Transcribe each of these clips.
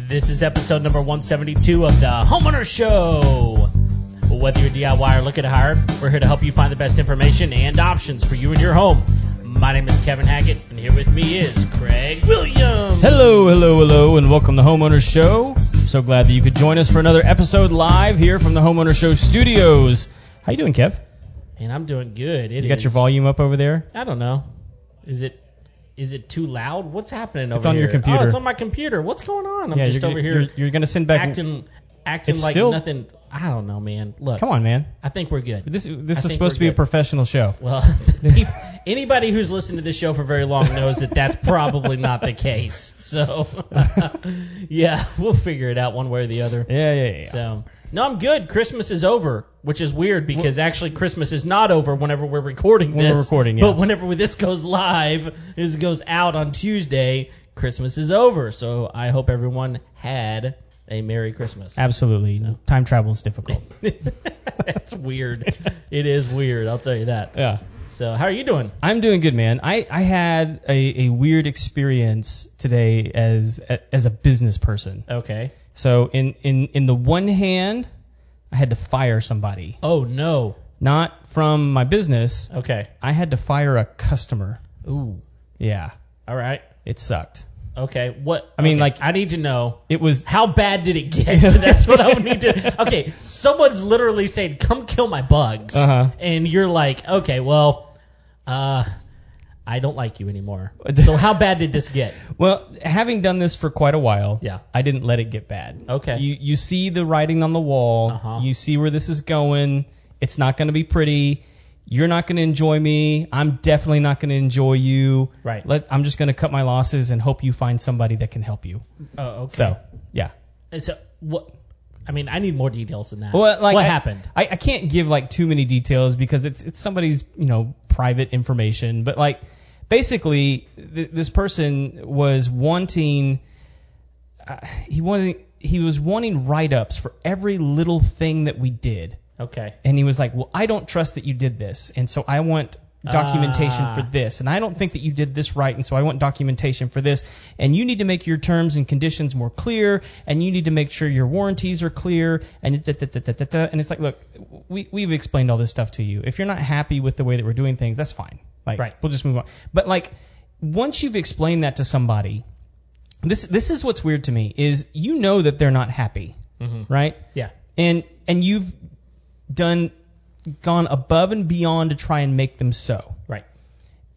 This is episode number 172 of the Homeowner Show. Whether you're DIY or looking to hire, we're here to help you find the best information and options for you and your home. My name is Kevin Hackett, and here with me is Craig Williams. Hello, and welcome to the Homeowner Show. So glad that you could join us for another episode live here from the Homeowner Show studios. How you doing, Kev? And I'm doing good. You got your volume up over there? I don't know. Is it too loud? What's happening over here? It's on your computer. Oh, it's on my computer. What's going on? I'm just over here. You're going to send back... Acting like nothing... I don't know, man. Look. Come on, man. I think we're good. This is supposed to be a professional show. Well, anybody who's listened to this show for very long knows that that's probably not the case. So, yeah, we'll figure it out one way or the other. Yeah. So, no, I'm good. Christmas is over, which is weird because actually Christmas is not over whenever we're recording this. But whenever this goes live, this goes out on Tuesday, Christmas is over. So I hope everyone had a Merry Christmas. Absolutely. So. Time travel is difficult. It's weird. It is weird, I'll tell you that. Yeah. So how are you doing? I'm doing good, man. I had a weird experience today as a business person. Okay. So in the one hand, I had to fire somebody. Oh, no. Not from my business. Okay. I had to fire a customer. Ooh. Yeah. All right. It sucked. Okay, what? I mean, I need to know. It was. How bad did it get? So that's what I would need to. Okay, someone's literally saying, "Come kill my bugs," and you're like, "Okay, well, I don't like you anymore." So how bad did this get? Well, having done this for quite a while, yeah, I didn't let it get bad. Okay. You see the writing on the wall. You see where this is going. It's not going to be pretty. You're not going to enjoy me. I'm definitely not going to enjoy you. Right. I'm just going to cut my losses and hope you find somebody that can help you. Oh, okay. So, yeah. And so, what? I mean, I need more details than that. Well, what happened? I can't give too many details because it's somebody's private information. But basically, this person was wanting he was wanting write-ups for every little thing that we did. Okay. And he was like, well, I don't trust that you did this, and so I want documentation for this. And I don't think that you did this right, and so I want documentation for this. And you need to make your terms and conditions more clear, and you need to make sure your warranties are clear. And and it's like, look, we've explained all this stuff to you. If you're not happy with the way that we're doing things, that's fine. Right. We'll just move on. But once you've explained that to somebody, this is what's weird to me is that they're not happy, right? Yeah. And you've gone above and beyond to try and make them so. Right.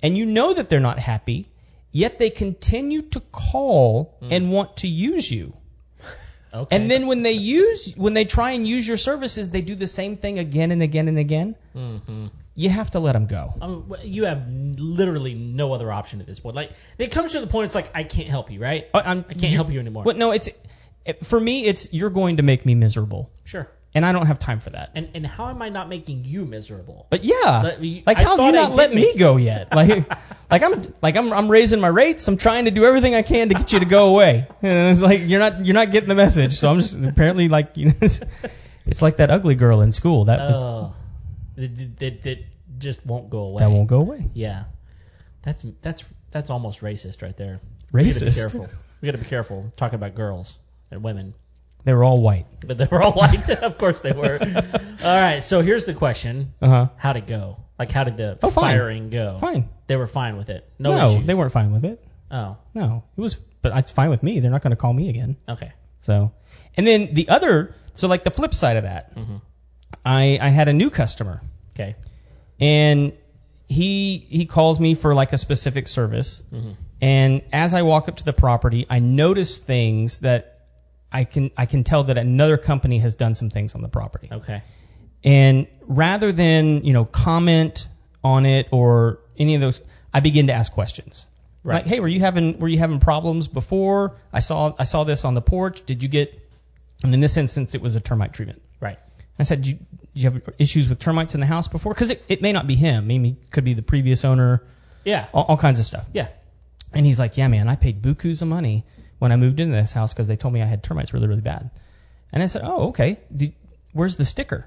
And that they're not happy, yet they continue to call and want to use you. Okay. And then when they try and use your services, they do the same thing again and again and again. Mm-hmm. You have to let them go. You have literally no other option at this point. It comes to the point it's like, I can't help you, right? I can't help you anymore. But no, for me, it's you're going to make me miserable. Sure. And I don't have time for that. And how am I not making you miserable? But yeah, how have you not let me go yet? I'm raising my rates. I'm trying to do everything I can to get you to go away. And it's like you're not getting the message. So I'm just apparently it's like that ugly girl in school. That just won't go away. That won't go away. Yeah, that's almost racist right there. Racist. We got to be careful talking about girls and women. They were all white. But they were all white. Of course they were. All right, so here's the question. How'd it go? How did the firing go? Fine. They were fine with it? No, issues? They weren't fine with it. Oh. No, it was, but it's fine with me. They're not going to call me again. Okay. So, and then the flip side of that, I had a new customer. Okay. And he calls me for a specific service. And as I walk up to the property, I notice things that I can tell that another company has done some things on the property. Okay. And rather than, comment on it or any of those, I begin to ask questions. Right. Like, hey, were you having problems before? I saw this on the porch. Did you get? And in this instance, it was a termite treatment. Right. I said, did you have issues with termites in the house before? Because it may not be him. Maybe it could be the previous owner. Yeah. All kinds of stuff. Yeah. And he's like, yeah, man, I paid bukus of money when I moved into this house because they told me I had termites really, really bad. And I said, oh, okay. Where's the sticker?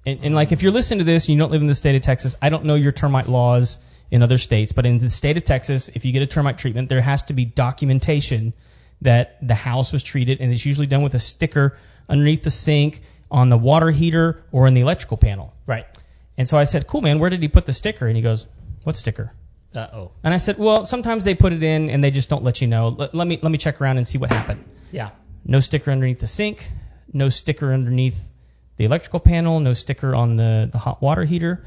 And if you're listening to this and you don't live in the state of Texas, I don't know your termite laws in other states, but in the state of Texas, if you get a termite treatment, there has to be documentation that the house was treated, and it's usually done with a sticker underneath the sink, on the water heater, or in the electrical panel. Right. And so I said, cool, man, where did he put the sticker? And he goes, what sticker? Uh-oh. And I said, well, sometimes they put it in and they just don't let you know. Let me check around and see what happened. Yeah. No sticker underneath the sink, no sticker underneath the electrical panel, no sticker on the hot water heater.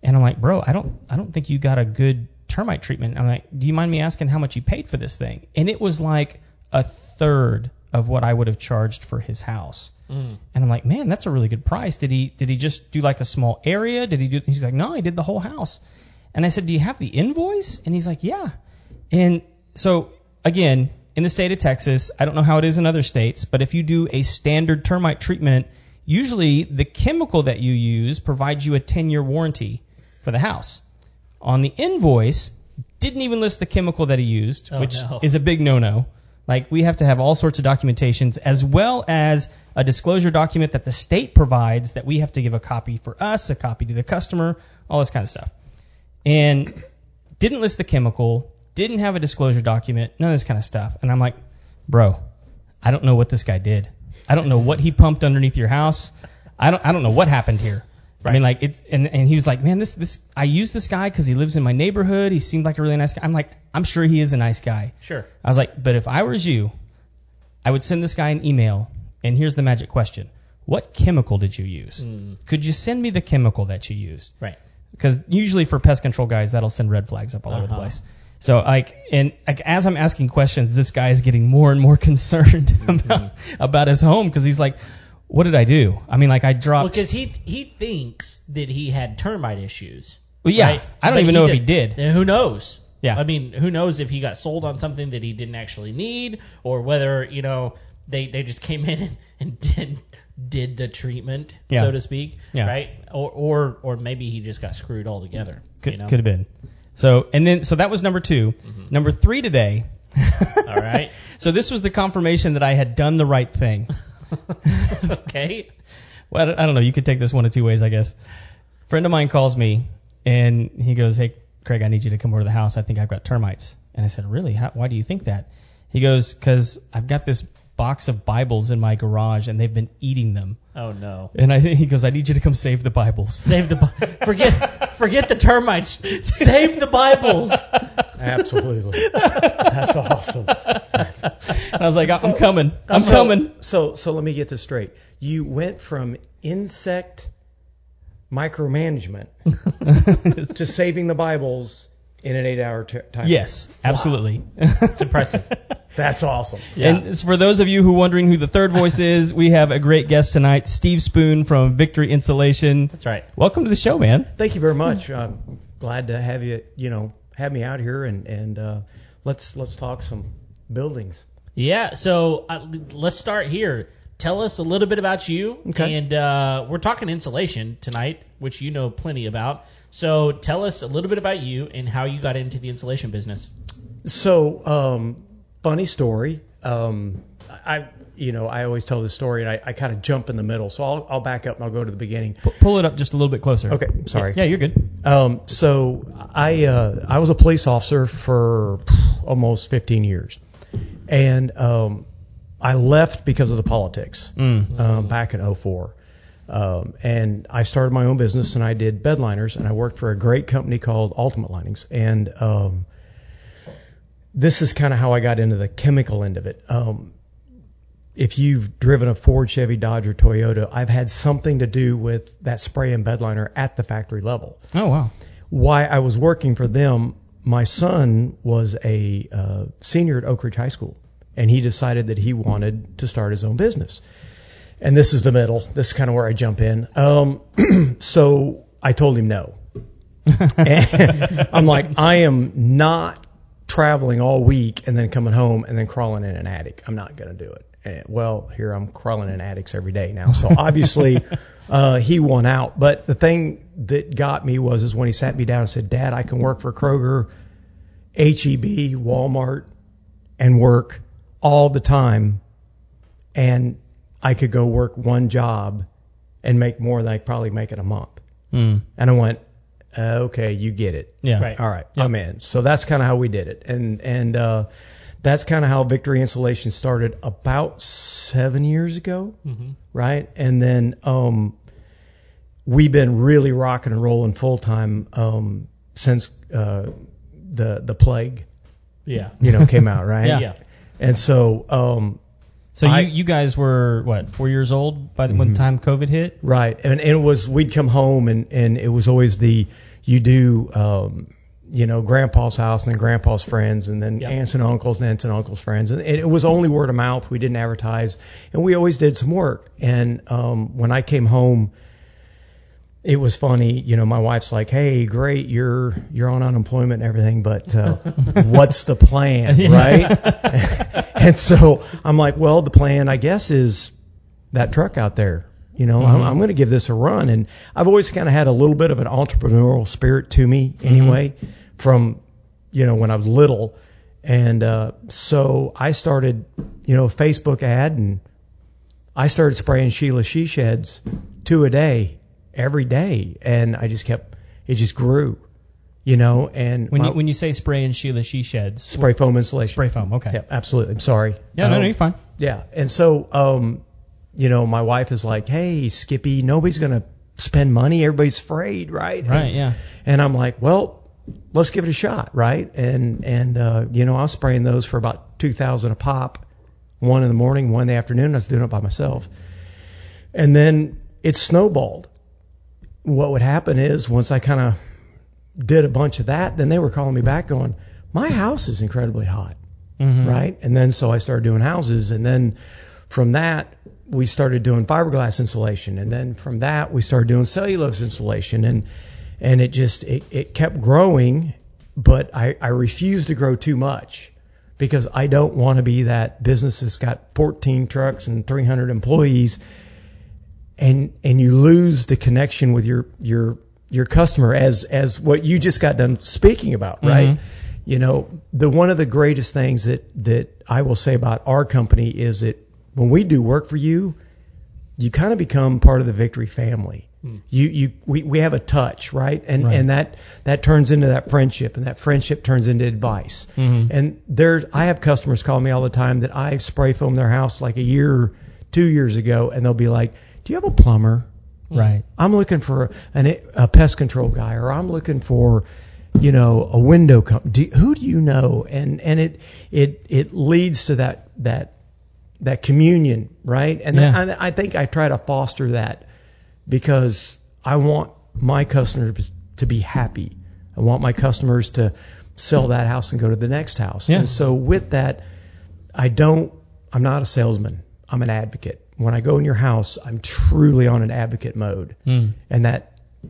And I'm like, bro, I don't think you got a good termite treatment. I'm like, do you mind me asking how much you paid for this thing? And it was like a third of what I would have charged for his house. And I'm like, man, that's a really good price. Did he just do like a small area? He's like, no, he did the whole house. And I said, do you have the invoice? And he's like, yeah. And so, again, in the state of Texas, I don't know how it is in other states, but if you do a standard termite treatment, usually the chemical that you use provides you a 10-year warranty for the house. On the invoice, didn't even list the chemical that he used, which is a big no-no. Like, we have to have all sorts of documentations, as well as a disclosure document that the state provides that we have to give a copy for us, a copy to the customer, all this kind of stuff. And didn't list the chemical, didn't have a disclosure document, none of this kind of stuff. And I'm like, bro, I don't know what this guy did. I don't know what he pumped underneath your house. I don't know what happened here. Right. I mean, like, it's and he was like, man, this I use this guy because he lives in my neighborhood. He seemed like a really nice guy. I'm like, I'm sure he is a nice guy. Sure. I was like, but if I was you, I would send this guy an email. And here's the magic question: what chemical did you use? Could you send me the chemical that you used? Right. Because usually for pest control guys, that'll send red flags up all over the place. So, as I'm asking questions, this guy is getting more and more concerned about his home because he's like, what did I do? I mean, like, I dropped... Well, because he thinks that he had termite issues. Well, yeah. Right? I don't even know if he did. Who knows? Yeah. I mean, who knows if he got sold on something that he didn't actually need, or whether, they just came in and did the treatment, so to speak, right? Or maybe he just got screwed altogether. Could have been. So that was number 2. Number 3 today. All right. So this was the confirmation that I had done the right thing. Okay. Well, I don't know. You could take this one of two ways, I guess. A friend of mine calls me, and he goes, hey, Craig, I need you to come over to the house. I think I've got termites. And I said, really? Why do you think that? He goes, because I've got this box of Bibles in my garage, and they've been eating them. Oh, no. And he goes, I need you to come save the Bibles. Save the Forget the termites. Save the Bibles. Absolutely. That's awesome. And I was like, I'm coming. I'm coming. So let me get this straight. You went from insect micromanagement to saving the Bibles in an 8-hour time. Yes, absolutely. Wow. It's impressive. That's awesome. Yeah. And for those of you who are wondering who the third voice is, we have a great guest tonight, Steve Spoon from Victory Insulation. That's right. Welcome to the show, man. Thank you very much. I'm glad to have you, have me out here and let's talk some buildings. Yeah. So let's start here. Tell us a little bit about you. Okay. And we're talking insulation tonight, which you know plenty about. So tell us a little bit about you and how you got into the insulation business. So, funny story. I always tell this story, and I kind of jump in the middle. So I'll back up and I'll go to the beginning. Pull it up just a little bit closer. Okay, sorry. Yeah, you're good. So I was a police officer for almost 15 years, and I left because of the politics back in 2004. And I started my own business, and I did bed liners, and I worked for a great company called Ultimate Linings. And this is kind of how I got into the chemical end of it. If you've driven a Ford, Chevy, Dodge, or Toyota, I've had something to do with that spray and bed liner at the factory level. Oh, wow. While I was working for them, my son was a senior at Oak Ridge High School, and he decided that he wanted to start his own business. And this is the middle. This is kind of where I jump in. So I told him no. And I'm like, I am not traveling all week and then coming home and then crawling in an attic. I'm not going to do it. And, well, here I'm crawling in attics every day now. So obviously he won out. But the thing that got me was when he sat me down and said, Dad, I can work for Kroger, H-E-B, Walmart, and work all the time. And I could go work one job and make more than I probably make in a month. And I went, okay, you get it. Yeah. Right. All right, I'm in. So that's kind of how we did it, and that's kind of how Victory Insulation started about 7 years ago, right? And then we've been really rocking and rolling full time since the plague, came out, right? Yeah. And so you guys were what, 4 years old by when the time COVID hit? right, and it was, we'd come home and it was always grandpa's house and then grandpa's friends and then aunts and uncles and aunts and uncles' friends. And it was only word of mouth. We didn't advertise. And we always did some work. And when I came home, it was funny. My wife's like, hey, great, you're on unemployment and everything, but what's the plan, right? And so I'm like, well, the plan, I guess, is that truck out there. I'm going to give this a run. And I've always kind of had a little bit of an entrepreneurial spirit to me anyway, from, when I was little. And so I started, a Facebook ad, and I started spraying Sheila she sheds 2 a day, every day. And it just grew, and when you say spraying Sheila she sheds, spray foam insulation. Spray foam, okay. Yeah, absolutely. I'm sorry. Yeah, no, you're fine. Yeah. And so, my wife is like, hey, Skippy, nobody's going to spend money. Everybody's afraid, right? Right, yeah. And I'm like, well, let's give it a shot, right? And I was spraying those for about $2,000 a pop, 1 in the morning, 1 in the afternoon. I was doing it by myself. And then it snowballed. What would happen is once I kind of did a bunch of that, then they were calling me back going, my house is incredibly hot, right? And then so I started doing houses. And then from that, we started doing fiberglass insulation, and then from that we started doing cellulose insulation, and it kept growing, but I refused to grow too much because I don't want to be that business that's got 14 trucks and 300 employees, and you lose the connection with your customer as what you just got done speaking about, right? One of the greatest things that I will say about our company is that when we do work for you, you kind of become part of the Victory family. We have a touch, right? And that turns into that friendship, and that friendship turns into advice. And I have customers call me all the time that I spray foamed their house like 2 years ago, and they'll be like, do you have a plumber? Right. I'm looking for a pest control guy, or I'm looking for a window company. Who do you know? And it leads to that communion, right? And I think I try to foster that because I want my customers to be happy. I want my customers to sell that house and go to the next house. Yeah. And so with that, I'm not a salesman. I'm an advocate. When I go in your house, I'm truly on an advocate mode. And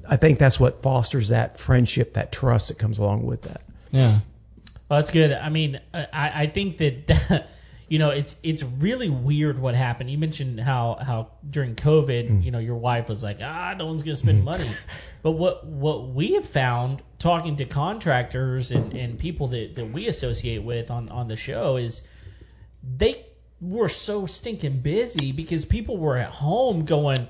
I think that's what fosters that friendship, that trust that comes along with that. Yeah. Well, that's good. I mean, I think that it's really weird what happened. You mentioned how during COVID, your wife was like, no one's going to spend money. But what we have found talking to contractors and people that we associate with on the show is they were so stinking busy because people were at home going,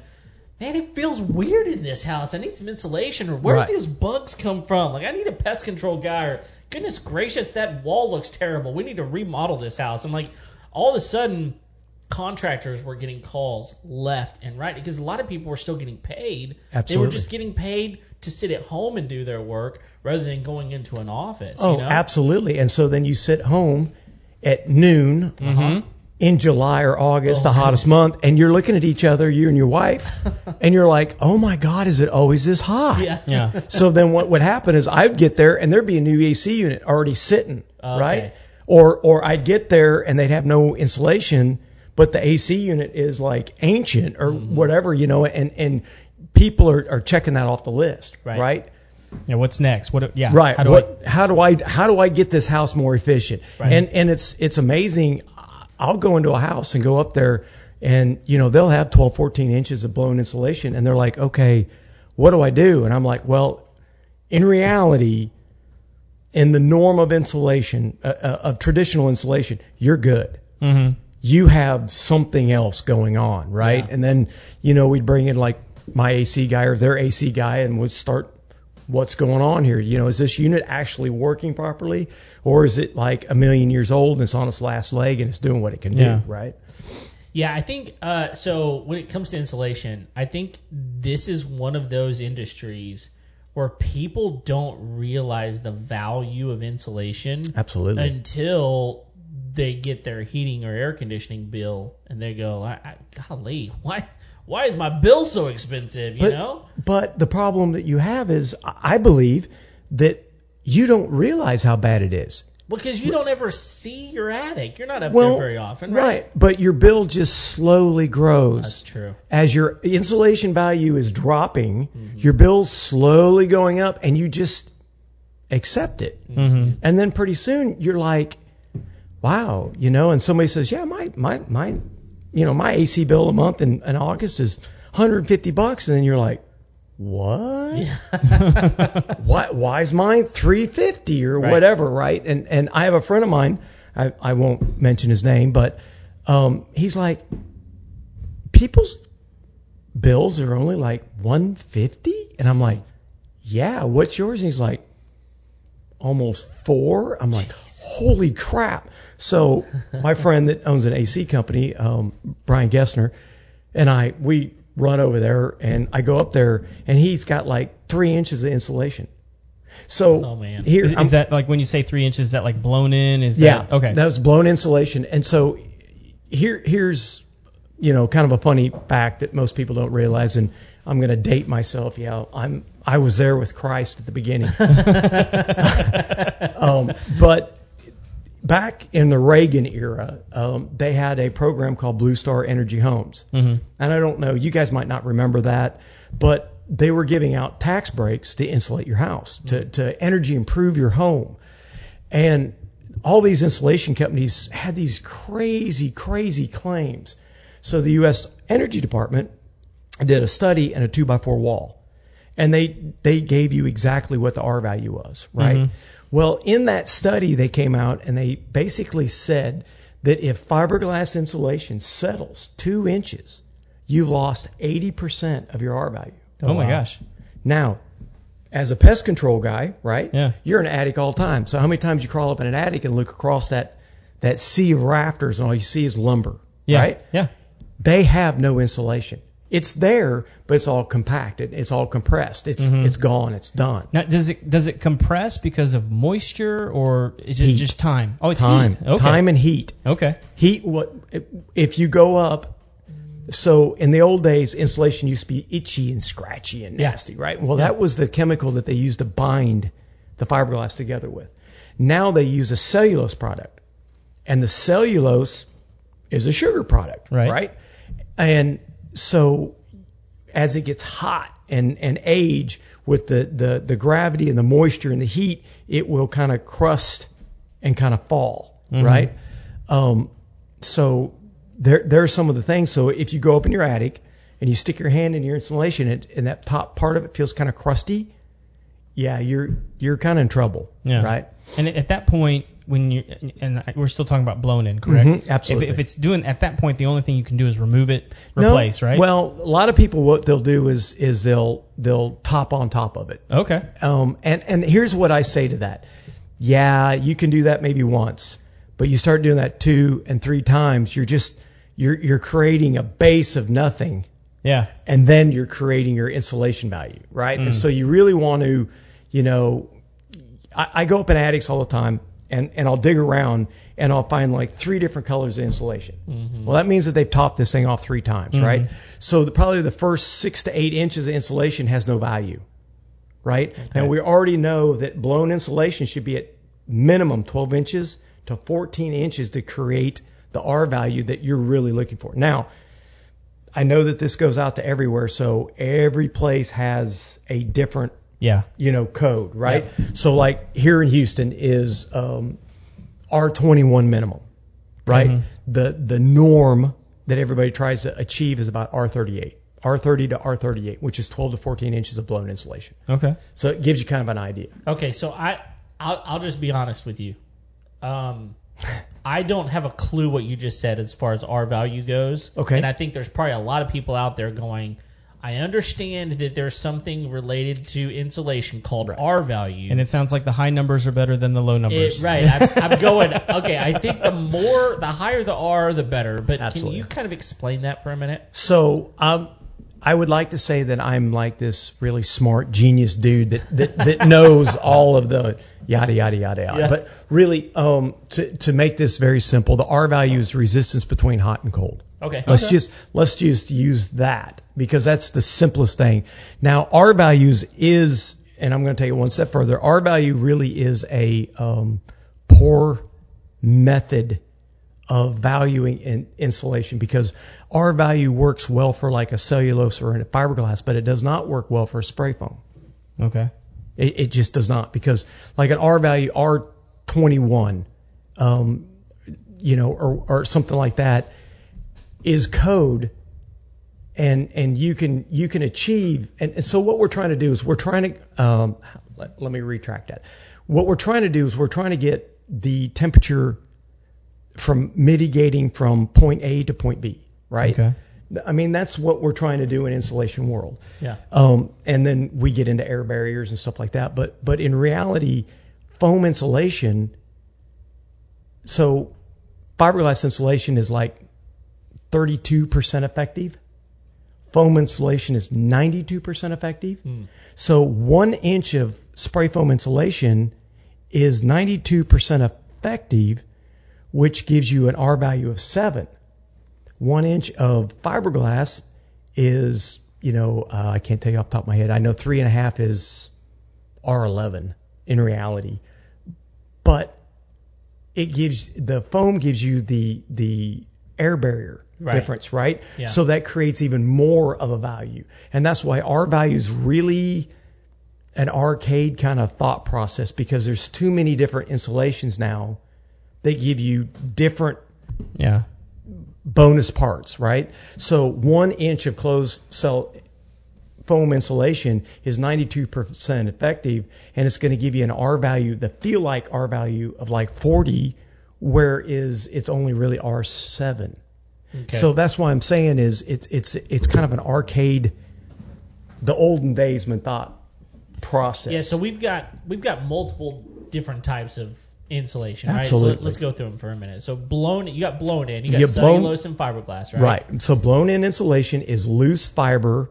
man, it feels weird in this house. I need some insulation, or where do these bugs come from? Like, I need a pest control guy, or goodness gracious, that wall looks terrible. We need to remodel this house. And like all of a sudden, contractors were getting calls left and right because a lot of people were still getting paid. Absolutely. They were just getting paid to sit at home and do their work rather than going into an office. Oh, absolutely. And so then you sit home at noon. In July or August, the hottest month, and you're looking at each other, you and your wife, and you're like, oh my God, is it always this hot? Yeah. So then what would happen is I'd get there and there'd be a new AC unit already sitting, right? Or I'd get there and they'd have no insulation, but the AC unit is like ancient or whatever, and people are checking that off the list, right? Yeah, what's next? Right. How do I get this house more efficient? Right. And it's amazing. I'll go into a house and go up there and, they'll have 12, 14 inches of blown insulation. And they're like, okay, what do I do? And I'm like, well, in reality, in the norm of insulation, of traditional insulation, you're good. You have something else going on, right? Yeah. And then, we'd bring in like my AC guy or their AC guy and we'd start what's going on here? Is this unit actually working properly, or is it like a million years old and it's on its last leg and it's doing what it can do, right? Yeah, I think so. When it comes to insulation, I think this is one of those industries where people don't realize the value of insulation. Absolutely. Until they get their heating or air conditioning bill and they go, golly, why is my bill so expensive? But the problem that you have is, I believe that you don't realize how bad it is. Because you don't ever see your attic. You're not up there very often, right? Right. But your bill just slowly grows. That's true. As your insulation value is dropping, your bill's slowly going up, and you just accept it. And then pretty soon you're like, wow, and somebody says, yeah, my AC bill a month in August is $150, and then you're like, what? Yeah. Why is mine $350 or whatever, right? And I have a friend of mine, I won't mention his name, but he's like, people's bills are only like $150, and I'm like, yeah, what's yours? And he's like, almost $4. I'm like, holy crap. So my friend that owns an AC company, Brian Gessner, and we run over there, and I go up there, and he's got like 3 inches of insulation. So oh man, here is that like when you say 3 inches, is that like blown in? Okay? That was blown insulation. And so here's kind of a funny fact that most people don't realize, and I'm going to date myself. Yeah, I was there with Christ at the beginning. But back in the Reagan era, they had a program called Blue Star Energy Homes. And I don't know, you guys might not remember that, but they were giving out tax breaks to insulate your house, to energy improve your home. And all these insulation companies had these crazy, crazy claims. So the U.S. Energy Department did a study in a 2x4 wall. And they gave you exactly what the R value was, right? Well, in that study, they came out and they basically said that if fiberglass insulation settles 2 inches, you've lost 80% of your R value. Oh my gosh. Now, as a pest control guy, right? Yeah. You're in an attic all the time. So how many times you crawl up in an attic and look across that sea of rafters and all you see is lumber, right? Yeah. They have no insulation. It's there, but it's all compacted. It's all compressed. It's gone. It's done. Now, does it compress because of moisture, or is it just time? Oh, it's time. Heat. Okay. Time and heat. Okay. Heat. If you go up? So in the old days, insulation used to be itchy and scratchy and nasty, right? Well, that was the chemical that they used to bind the fiberglass together with. Now they use a cellulose product, and the cellulose is a sugar product, right? And so as it gets hot and age with the gravity and the moisture and the heat, it will kind of crust and kind of fall, right? So there's some of the things. So if you go up in your attic and you stick your hand in your insulation and that top part of it feels kind of crusty, yeah, you're kind of in trouble, right? And at that point, we're still talking about blown in, correct? Absolutely. If it's doing at that point, the only thing you can do is remove it, replace, right? Well, a lot of people, what they'll do is they'll top on top of it. Okay. And here's what I say to that. Yeah, you can do that maybe once, but you start doing that 2 and 3 times, you're creating a base of nothing. Yeah. And then you're creating your insulation value, right? And so you really want to, I go up in attics all the time. And I'll dig around and I'll find like 3 different colors of insulation. Well, that means that they've topped this thing off 3 times, right? So probably the first 6 to 8 inches of insulation has no value, right? Okay. And we already know that blown insulation should be at minimum 12 inches to 14 inches to create the R value that you're really looking for. Now, I know that this goes out to everywhere, so every place has a different code, right? Yep. So like here in Houston is R21 minimum, right? The norm that everybody tries to achieve is about R38, R30 to R38, which is 12 to 14 inches of blown insulation. Okay. So it gives you kind of an idea. Okay, so I'll just be honest with you. I don't have a clue what you just said as far as R value goes. Okay. And I think there's probably a lot of people out there going, I understand that there's something related to insulation called R value. And it sounds like the high numbers are better than the low numbers. Right. I'm going, okay, I think the higher the R, the better. But Absolutely. Can you kind of explain that for a minute? So I would like to say that I'm like this really smart, genius dude that knows all of the yada, yada, yada, yada. Yeah. But really, to make this very simple, the R value is resistance between hot and cold. Okay. Let's just use that because that's the simplest thing. Now, R values is, and I'm going to take it one step further, R value really is a poor method of valuing insulation because R value works well for like a cellulose or a fiberglass, but it does not work well for a spray foam. Okay. It just does not because like an R value, R21, or something like that is code and you can achieve. And so what we're trying to do is let me retract that. What we're trying to do is we're trying to get the temperature from mitigating from point A to point B, right? Okay. I mean, that's what we're trying to do in insulation world. Yeah. And then we get into air barriers and stuff like that. But in reality, foam insulation, so fiberglass insulation is like 32% effective. Foam insulation is 92% effective. So 1 inch of spray foam insulation is 92% effective, which gives you an R value of 7. 1 inch of fiberglass is, I can't tell you off the top of my head. I know 3.5 is R11 in reality, but the foam gives you the air barrier difference, right? Yeah. So that creates even more of a value, and that's why R value is really an arcade kind of thought process because there's too many different insulations now. They give you different bonus parts, right? So 1 inch of closed cell foam insulation is 92% effective, and it's going to give you an R value, the feel like R value of like 40, whereas it's only really R7. Okay. So that's why I'm saying is it's kind of an arcade, the olden days thought process. Yeah. So we've got multiple different types of insulation, Absolutely. right? So let's go through them for a minute. So you got blown in, you got cellulose and fiberglass, right? Right. So blown in insulation is loose fiber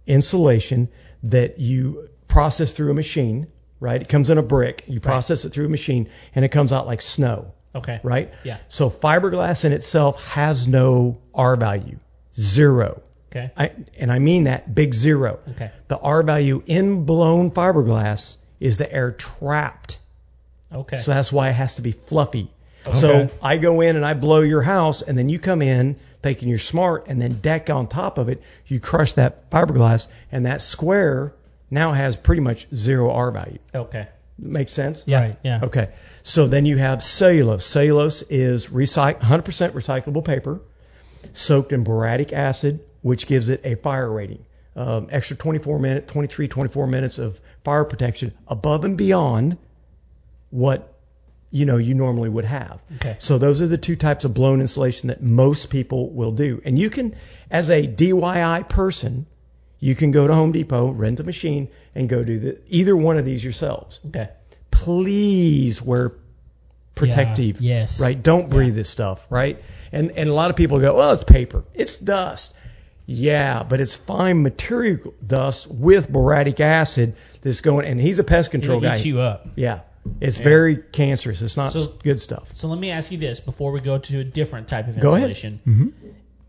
insulation that you process through a machine, right? It comes in a brick, you process it through a machine, and it comes out like snow. Okay. Right? Yeah. So fiberglass in itself has no R value, 0. Okay. I mean that, big 0. Okay. The R value in blown fiberglass is the air trapped. Okay. So that's why it has to be fluffy. Okay. So I go in and I blow your house, and then you come in thinking you're smart, and then deck on top of it, you crush that fiberglass, and that square now has pretty much 0 R value. Okay. Makes sense? Yeah. Right. Yeah. Okay. So then you have cellulose. Cellulose is 100% recyclable paper soaked in boracic acid, which gives it a fire rating. Extra 24 minutes of fire protection above and beyond what you normally would have. Okay. So those are the two types of blown insulation that most people will do. And you can, as a DIY person, you can go to Home Depot, rent a machine, and go do either one of these yourselves. Okay. Please wear protective. Yeah, yes. Right? Don't breathe this stuff, right? And a lot of people go, well, it's paper. It's dust. Yeah, but it's fine material dust with boracic acid that's going, and he's a pest control guy. It'll eat you up. Yeah. It's very cancerous. It's not good stuff. So let me ask you this before we go to a different type of Go insulation. ahead.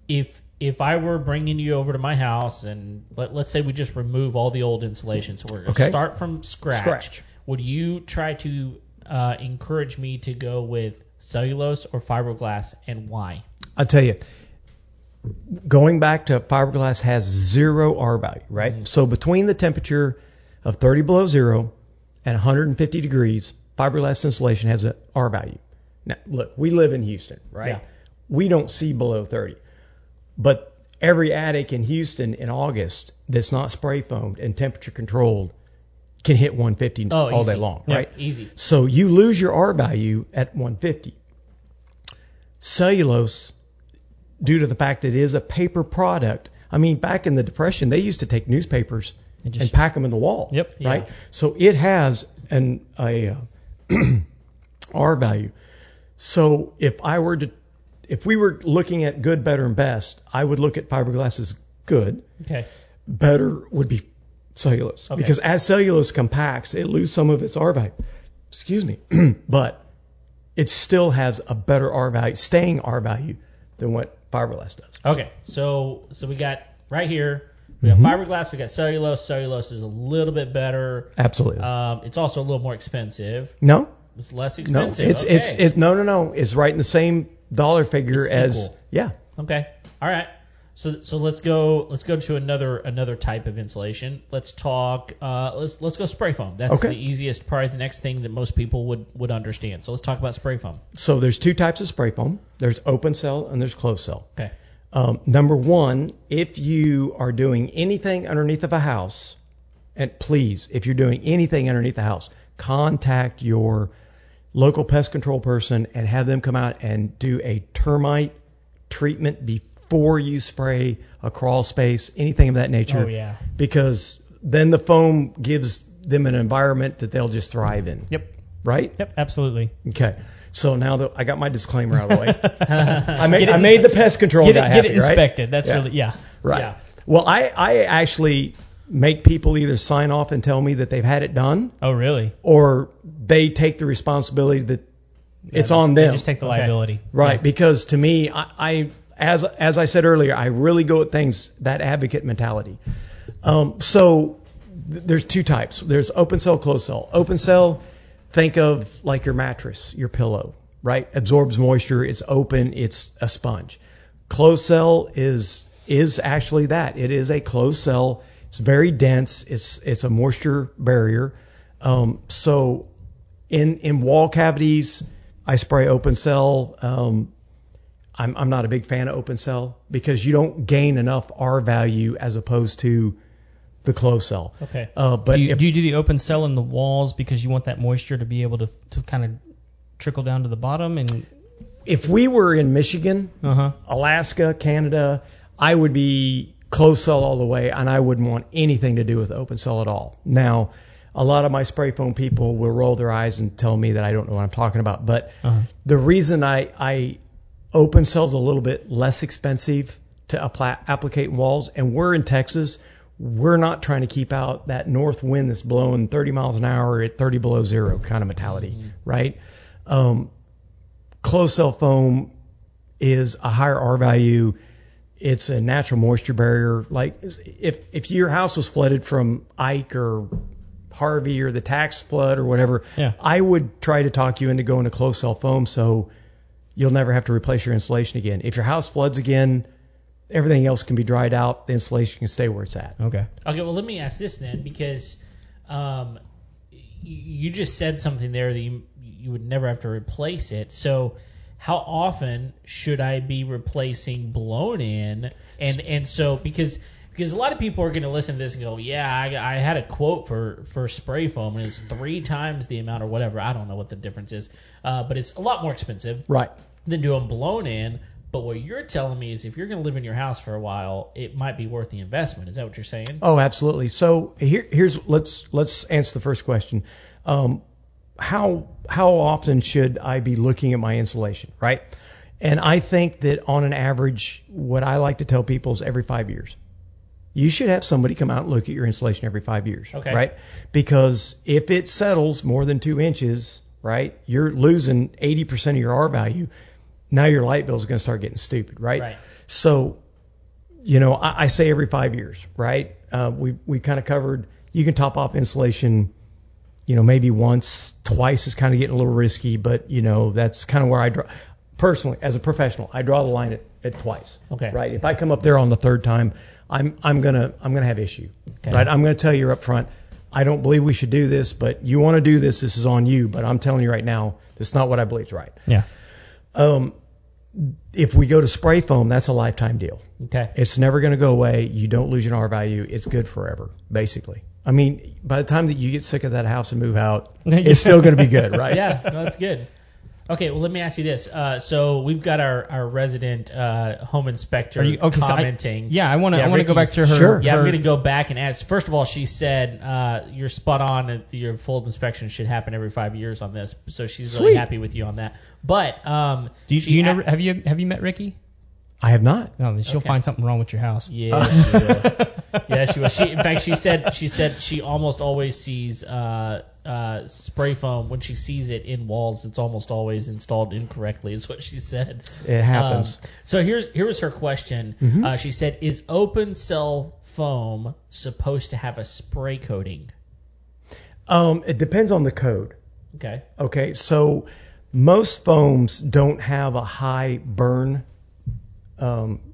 Mm-hmm. If I were bringing you over to my house and let's say we just remove all the old insulation, so we're going to start from scratch. Would you try to encourage me to go with cellulose or fiberglass, and why? I'll tell you, going back to fiberglass has 0 R value, right? Mm-hmm. So between the temperature of 30 below 0 and 150 degrees, fiberglass insulation has an R value. Now, look, we live in Houston, right? Yeah. We don't see below 30. But every attic in Houston in August that's not spray foamed and temperature controlled can hit 150 all day long, right? Easy. So you lose your R value at 150. Cellulose, due to the fact that it is a paper product, I mean, back in the Depression, they used to take newspapers and pack them in the wall. Yep. Right. Yeah. So it has a R value. So if we were looking at good, better, and best, I would look at fiberglass as good. Okay. Better would be cellulose. Okay. Because as cellulose compacts, it loses some of its R value. Excuse me. But it still has a better R value, staying R value than what fiberglass does. Okay. So we got right here, we got fiberglass, we got cellulose. Cellulose is a little bit better. Absolutely. It's also a little more expensive. No. It's less No. expensive. It's no. It's right in the same dollar figure It's as equal. yeah. Okay. All right. So let's go to another type of insulation. Let's talk. Let's go spray foam. That's Okay. the easiest, probably the next thing that most people would understand. So let's talk about spray foam. So there's two types of spray foam. There's open cell and there's closed cell. Okay. Number one, if you are doing anything underneath of a house, and please, if you're doing anything underneath the house, contact your local pest control person and have them come out and do a termite treatment before you spray a crawl space, anything of that nature. Oh yeah. Because then the foam gives them an environment that they'll just thrive in. Yep. Right? Yep. Absolutely. Okay. So now that I got my disclaimer out of the way, I made the pest control guy happy, Get it inspected. right? That's really Right. Yeah. Well, I actually make people either sign off and tell me that they've had it done, Oh, really? or they take the responsibility that it's on They them. just take the liability. Right, Yeah. because to me, I as I said earlier, I really go at things that advocate mentality. There's two types. There's open cell, closed cell. Open cell, think of like your mattress, your pillow, right? Absorbs moisture. It's open. It's a sponge. Closed cell is actually that. It is a closed cell. It's very dense. It's a moisture barrier. So in wall cavities, I spray open cell. I'm not a big fan of open cell because you don't gain enough R value as opposed to the closed cell. Okay. But Do you do the open cell in the walls because you want that moisture to be able to kind of trickle down to the bottom? And if we were in Michigan, Alaska, Canada, I would be closed cell all the way, and I wouldn't want anything to do with open cell at all. Now, a lot of my spray foam people will roll their eyes and tell me that I don't know what I'm talking about. But the reason I open cell's a little bit less expensive to applicate in walls, and we're in Texas. We're not trying to keep out that north wind that's blowing 30 miles an hour at 30 below zero kind of mentality, right? Closed cell foam is a higher R value. It's a natural moisture barrier. Like if your house was flooded from Ike or Harvey or the tax flood or whatever, I would try to talk you into going to closed cell foam so you'll never have to replace your insulation again. If your house floods again, everything else can be dried out. The insulation can stay where it's at. Okay. Well, let me ask this then, because you just said something there that you would never have to replace it. So how often should I be replacing blown in? And so because a lot of people are going to listen to this and go, yeah, I had a quote for spray foam and it's 3 times the amount or whatever. I don't know what the difference is, but it's a lot more expensive than doing blown in. But what you're telling me is if you're going to live in your house for a while, it might be worth the investment. Is that what you're saying? Oh, absolutely. So let's answer the first question. How often should I be looking at my insulation, right? And I think that on an average, what I like to tell people is every 5 years. You should have somebody come out and look at your insulation every 5 years, right? Because if it settles more than 2 inches, right, you're losing 80% of your R value. Now your light bill is going to start getting stupid, right? So, I say every 5 years, right? We kind of covered, you can top off insulation, maybe once, twice is kind of getting a little risky, but, that's kind of where I draw. Personally, as a professional, I draw the line at twice. Okay. Right? If I come up there on the third time, I'm gonna have issue. Okay. Right? I'm gonna tell you up front, I don't believe we should do this, but you want to do this, this is on you. But I'm telling you right now, this is not what I believe is right. Yeah. If we go to spray foam, that's a lifetime deal. Okay. It's never going to go away. You don't lose your R value. It's good forever, basically. I mean, by the time that you get sick of that house and move out, it's still going to be good, right? Yeah, no, that's good. Okay, well, let me ask you this. So we've got our resident home inspector Okay, commenting. I want to go back to her. Sure. Yeah, I'm going to go back and ask. First of all, she said you're spot on. And your full inspection should happen every 5 years on this. So she's really happy with you on that. But have you met Ricky? I have not. No, she'll find something wrong with your house. Yeah, she will. Yeah, she will. In fact, she said she almost always sees spray foam. When she sees it in walls, it's almost always installed incorrectly, is what she said. It happens. So here was her question. Mm-hmm. She said, is open cell foam supposed to have a spray coating? It depends on the code. Okay. Okay, so most foams don't have a high burn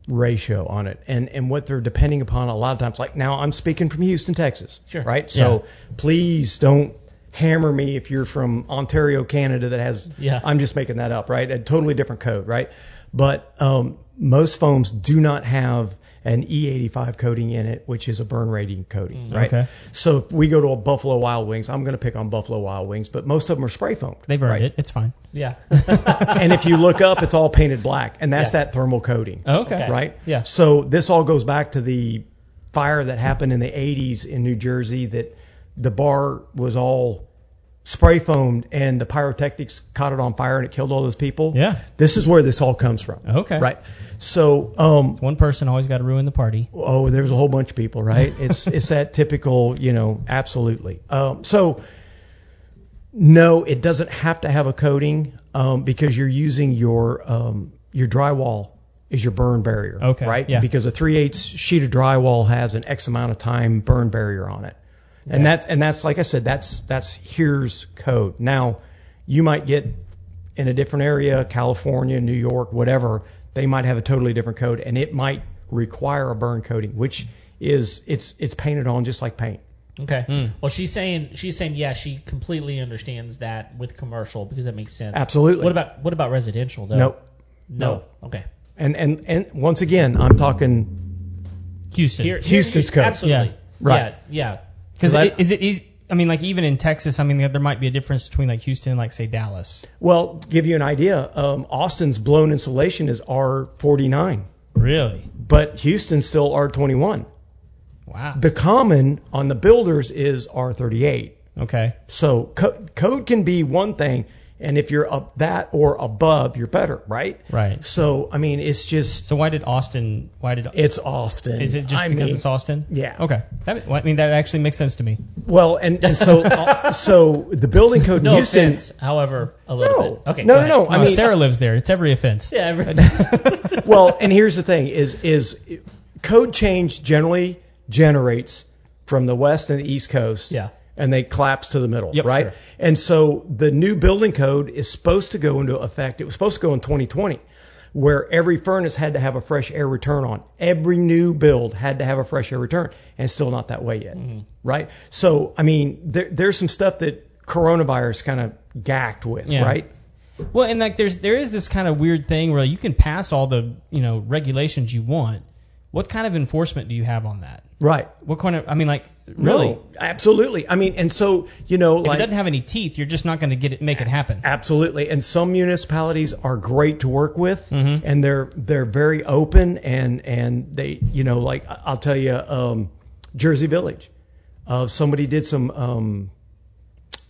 ratio on it, and what they're depending upon a lot of times, like now I'm speaking from Houston, Texas, Sure. right? So please don't hammer me if you're from Ontario, Canada, that has, I'm just making that up, right? A totally different code, right? But most foams do not have an E85 coating in it, which is a burn rating coating, right? Okay. So if we go to a Buffalo Wild Wings, I'm going to pick on Buffalo Wild Wings, but most of them are spray foamed. They've earned right? it. It's fine. Yeah. And if you look up, it's all painted black, and that's that thermal coating. Okay. Right? Yeah. So this all goes back to the fire that happened in the 80s in New Jersey, that the bar was all spray foamed and the pyrotechnics caught it on fire and it killed all those people. Yeah. This is where this all comes from. Okay. Right. So one person always got to ruin the party. Oh, there was a whole bunch of people, right? It's that typical, absolutely. So no, it doesn't have to have a coating because you're using your drywall is your burn barrier. Okay. Right? Yeah. Because a 3/8 sheet of drywall has an X amount of time burn barrier on it. And that's like I said, that's here's code. Now, you might get in a different area, California, New York, whatever, they might have a totally different code, and it might require a burn coating, which is it's painted on just like paint. Okay. Well, she's saying yeah, she completely understands that with commercial because that makes sense. Absolutely. What about residential though? Nope. No. Okay. And once again, I'm talking Houston. Houston's code. Absolutely. Yeah. Right. Yeah. Because is it easy? I mean, like even in Texas, I mean, there might be a difference between like Houston and like say Dallas. Well, to give you an idea, Austin's blown insulation is R49. Really? But Houston's still R21. Wow. The common on the builders is R38. Okay. So code can be one thing, and if you're up that or above, you're better, right? Right. So I mean, it's just. So why did Austin? It's Austin. Is it just because it's Austin? Yeah. Okay. That actually makes sense to me. Well, and so so the building code in No Houston. offense, however, a little bit. Okay. No. I mean, Sarah lives there. It's every offense. Yeah. Well, and here's the thing: is code change generally generates from the west and the east coast. Yeah. And they collapse to the middle, Yep, right? Sure. And so the new building code is supposed to go into effect. It was supposed to go in 2020, where every furnace had to have a fresh air return on. Every new build had to have a fresh air return, and it's still not that way yet, right? So, I mean, there's some stuff that coronavirus kind of gacked with, right? Well, and like there is this kind of weird thing where you can pass all the regulations you want. What kind of enforcement do you have on that? Right. What kind of? I mean, like really? No, absolutely. I mean, and so if it doesn't have any teeth, you're just not going to make it happen. Absolutely. And some municipalities are great to work with, and they're very open, and they like I'll tell you, Jersey Village, somebody did some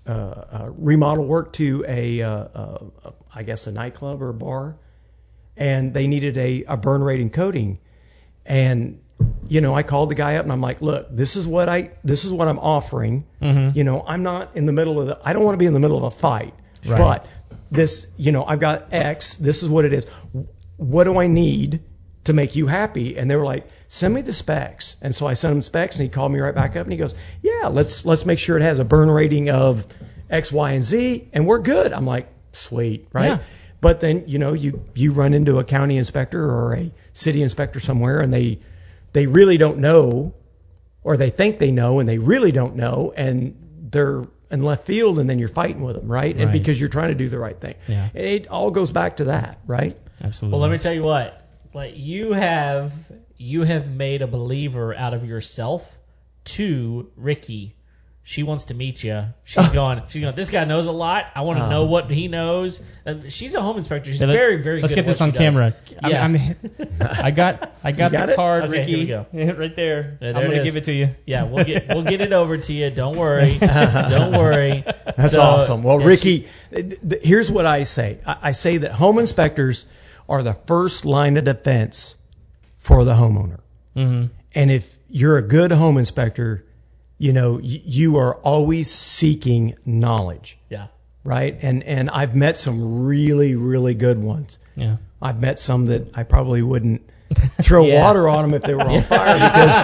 remodel work to I guess a nightclub or a bar, and they needed a burn rating coating. And I called the guy up and I'm like, look, this is what I'm offering. I'm not in the middle of I don't want to be in the middle of a fight, right. But this, I've got X. This is what it is. What do I need to make you happy? And they were like, send me the specs. And so I sent him specs, and he called me right back up and he goes, yeah, let's make sure it has a burn rating of X, Y, and Z, and we're good. I'm like, sweet, right? Yeah. But then, you run into a county inspector or a city inspector somewhere, and they really don't know, or they think they know, and they really don't know, and they're in left field, and then you're fighting with them, right? And because you're trying to do the right thing. Yeah. It all goes back to that, right? Absolutely. Well, let me tell you what. Like you have made a believer out of yourself to Ricky. She wants to meet you. She's going, this guy knows a lot. I want to know what he knows. She's a home inspector. She's very, very Let's good get this on camera. I got the card, okay, Ricky. Here we go. Right there. Yeah, I'm going to give it to you. Yeah, we'll get it over to you. Don't worry. Don't worry. That's awesome. Well, Ricky, here's what I say. I say that home inspectors are the first line of defense for the homeowner. Mm-hmm. And if you're a good home inspector, you are always seeking knowledge. Yeah. Right? And I've met some really, really good ones. Yeah. I've met some that I probably wouldn't throw water on them if they were on fire because,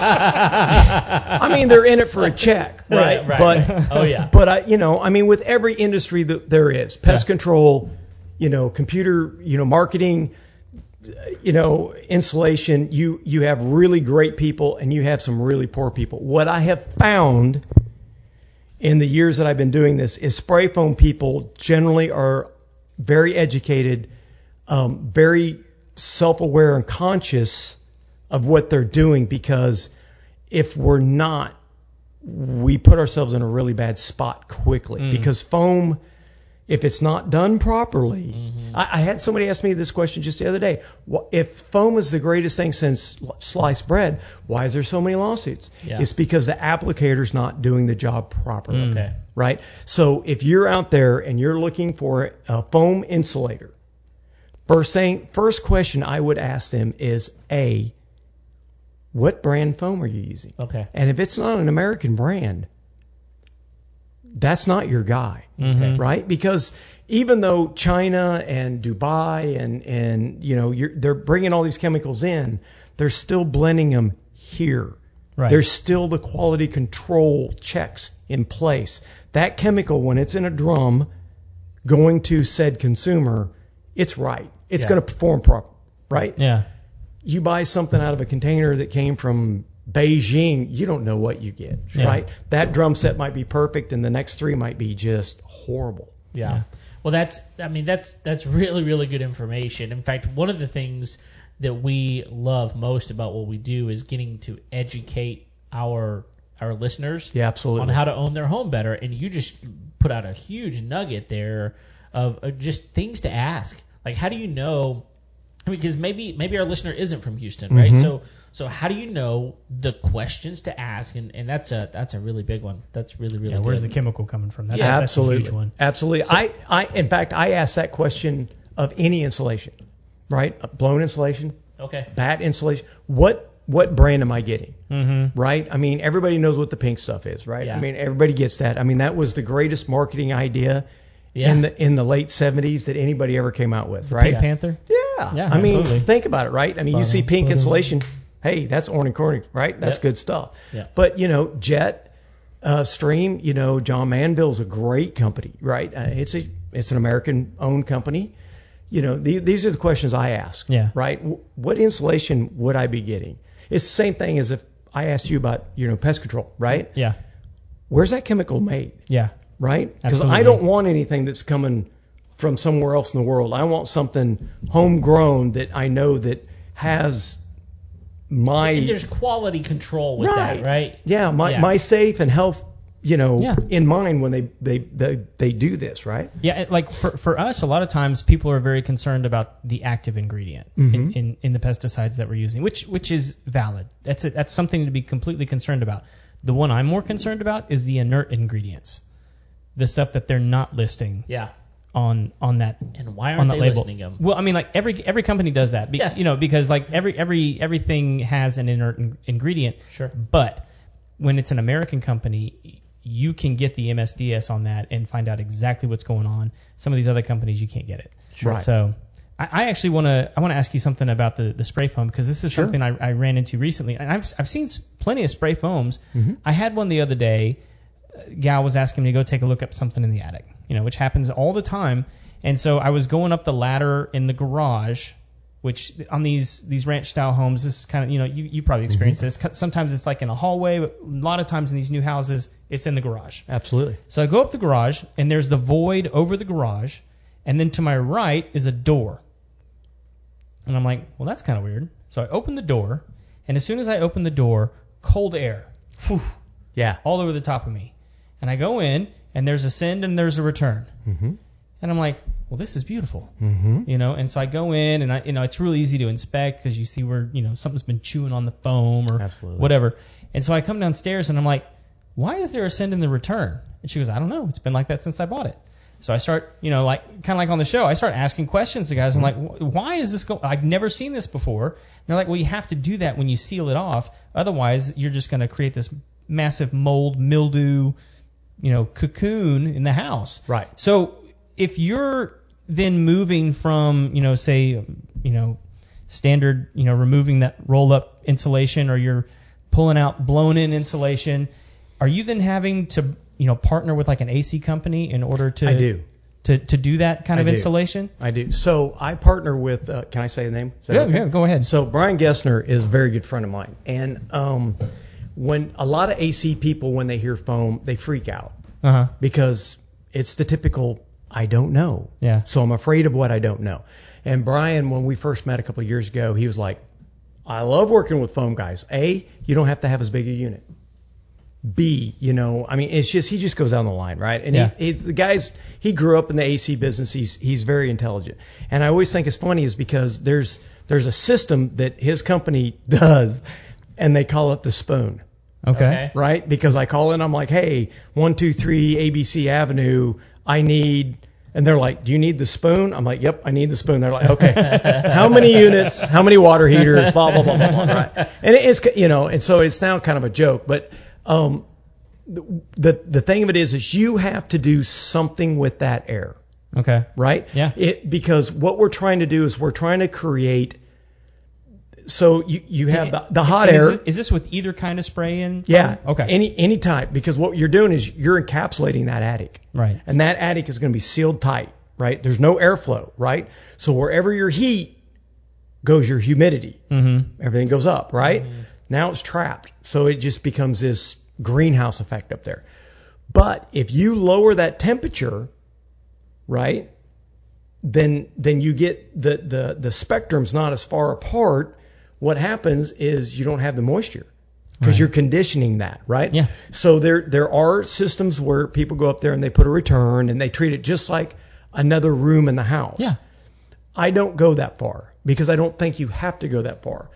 they're in it for a check, right? Right. But, But, with every industry that there is, pest control, computer, marketing, insulation, you have really great people and you have some really poor people. What I have found in the years that I've been doing this is spray foam people generally are very educated, very self-aware and conscious of what they're doing, because if we're not, we put ourselves in a really bad spot quickly because foam, if it's not done properly, I had somebody ask me this question just the other day. If foam is the greatest thing since sliced bread, why is there so many lawsuits? Yeah. It's because the applicator's not doing the job properly. Okay. Right? So if you're out there and you're looking for a foam insulator, first question I would ask them is, A, what brand foam are you using? Okay. And if it's not an American brand, that's not your guy, right? Because even though China and Dubai and they're bringing all these chemicals in, they're still blending them here. Right. There's still the quality control checks in place. That chemical, when it's in a drum going to said consumer, it's right. It's going to perform proper, right? Yeah. You buy something out of a container that came from Beijing, you don't know what you get, right? That drum set might be perfect and the next 3 might be just horrible. Yeah. Well, that's really, really good information. In fact, one of the things that we love most about what we do is getting to educate our listeners absolutely, on how to own their home better. And you just put out a huge nugget there of just things to ask. Like, how do you know? Because maybe our listener isn't from Houston, right? So how do you know the questions to ask? And that's a really big one. That's really, really good. Where's the chemical coming from? That's absolutely. a huge one. Absolutely. So, in fact, I ask that question of any insulation, right? Blown insulation, bat insulation. What brand am I getting? Right? Everybody knows what the pink stuff is, right? Yeah. Everybody gets that. That was the greatest marketing idea in the late 70s that anybody ever came out with, right? Pink Panther? Yeah. Absolutely. Think about it, right? You see pink insulation, hey, that's Orne & Corning, right? That's good stuff. Yeah. But, Jet, Stream, John Manville's a great company, right? It's an American-owned company. These are the questions I ask, right? What insulation would I be getting? It's the same thing as if I asked you about, pest control, right? Yeah. Where's that chemical made? Yeah. Right? Because I don't want anything that's coming from somewhere else in the world. I want something homegrown that I know that has my... And there's quality control with that, right? Yeah, my safe and health, in mind when they do this, right? Yeah, like for us, a lot of times people are very concerned about the active ingredient in the pesticides that we're using, which is valid. That's something to be completely concerned about. The one I'm more concerned about is the inert ingredients. The stuff that they're not listing on that. And why aren't they listing them? Well, every company does that. Because like everything has an inert ingredient. Sure. But when it's an American company, you can get the MSDS on that and find out exactly what's going on. Some of these other companies, you can't get it. Sure. Right. So I actually want to ask you something about the spray foam, because this is something I ran into recently. And I've seen plenty of spray foams. I had one the other day. Gal was asking me to go take a look at something in the attic, which happens all the time. And so I was going up the ladder in the garage, which on these ranch style homes, this is kind of, you probably experienced this. Sometimes it's like in a hallway, but a lot of times in these new houses, it's in the garage. Absolutely. So I go up the garage, and there's the void over the garage, and then to my right is a door. And I'm like, well, that's kind of weird. So I open the door, and as soon as I open the door, cold air, yeah, all over the top of me. And I go in, and there's a send and there's a return. Mm-hmm. And I'm like, well, this is beautiful. Mm-hmm. And so I go in, and it's really easy to inspect because you see where, something's been chewing on the foam or Absolutely. whatever. And so I come downstairs, and I'm like, why is there a send and the return? And she goes, I don't know. It's been like that since I bought it. So I start, kind of like on the show, I start asking questions to guys. I'm like, why is this going? I've never seen this before. And they're like, well, you have to do that when you seal it off. Otherwise, you're just going to create this massive mold, mildew, cocoon in the house. Right. So if you're then moving from, say, standard, removing that rolled up insulation, or you're pulling out blown in insulation, are you then having to partner with like an AC company in order to I do. to do that kind of insulation? I do. So I partner with, can I say the name? Yeah, go ahead. So Brian Gessner is a very good friend of mine. And when a lot of AC people, when they hear foam, they freak out. Uh-huh. Because it's the typical, I don't know. Yeah. So I'm afraid of what I don't know. And Brian, when we first met a couple of years ago, he was like, I love working with foam guys. A, you don't have to have as big a unit. B, it's just, he just goes down the line, right? And he's the guys, he grew up in the AC business. He's very intelligent. And I always think it's funny is because there's a system that his company does, and they call it the spoon. Okay. Right? Because I call in, I'm like, hey, 123 ABC Avenue, I need, and they're like, do you need the spoon? I'm like, yep, I need the spoon. They're like, okay, how many units, how many water heaters, blah, blah, blah, blah, blah, right? And it's, and so it's now kind of a joke, but the thing of it is you have to do something with that air. Okay. Right? Yeah. Because what we're trying to do is we're trying to create. So you have the hot air. Is this with either kind of spray in? Yeah. Okay. Any type, because what you're doing is you're encapsulating that attic. Right. And that attic is going to be sealed tight. Right. There's no airflow. Right. So wherever your heat goes, your humidity. Mm-hmm. Everything goes up. Right. Mm-hmm. Now it's trapped. So it just becomes this greenhouse effect up there. But if you lower that temperature, right, then you get the spectrum's not as far apart. What happens is you don't have the moisture because you're conditioning that, right? Yeah. So there are systems where people go up there and they put a return and they treat it just like another room in the house. Yeah. I don't go that far because I don't think you have to go that far,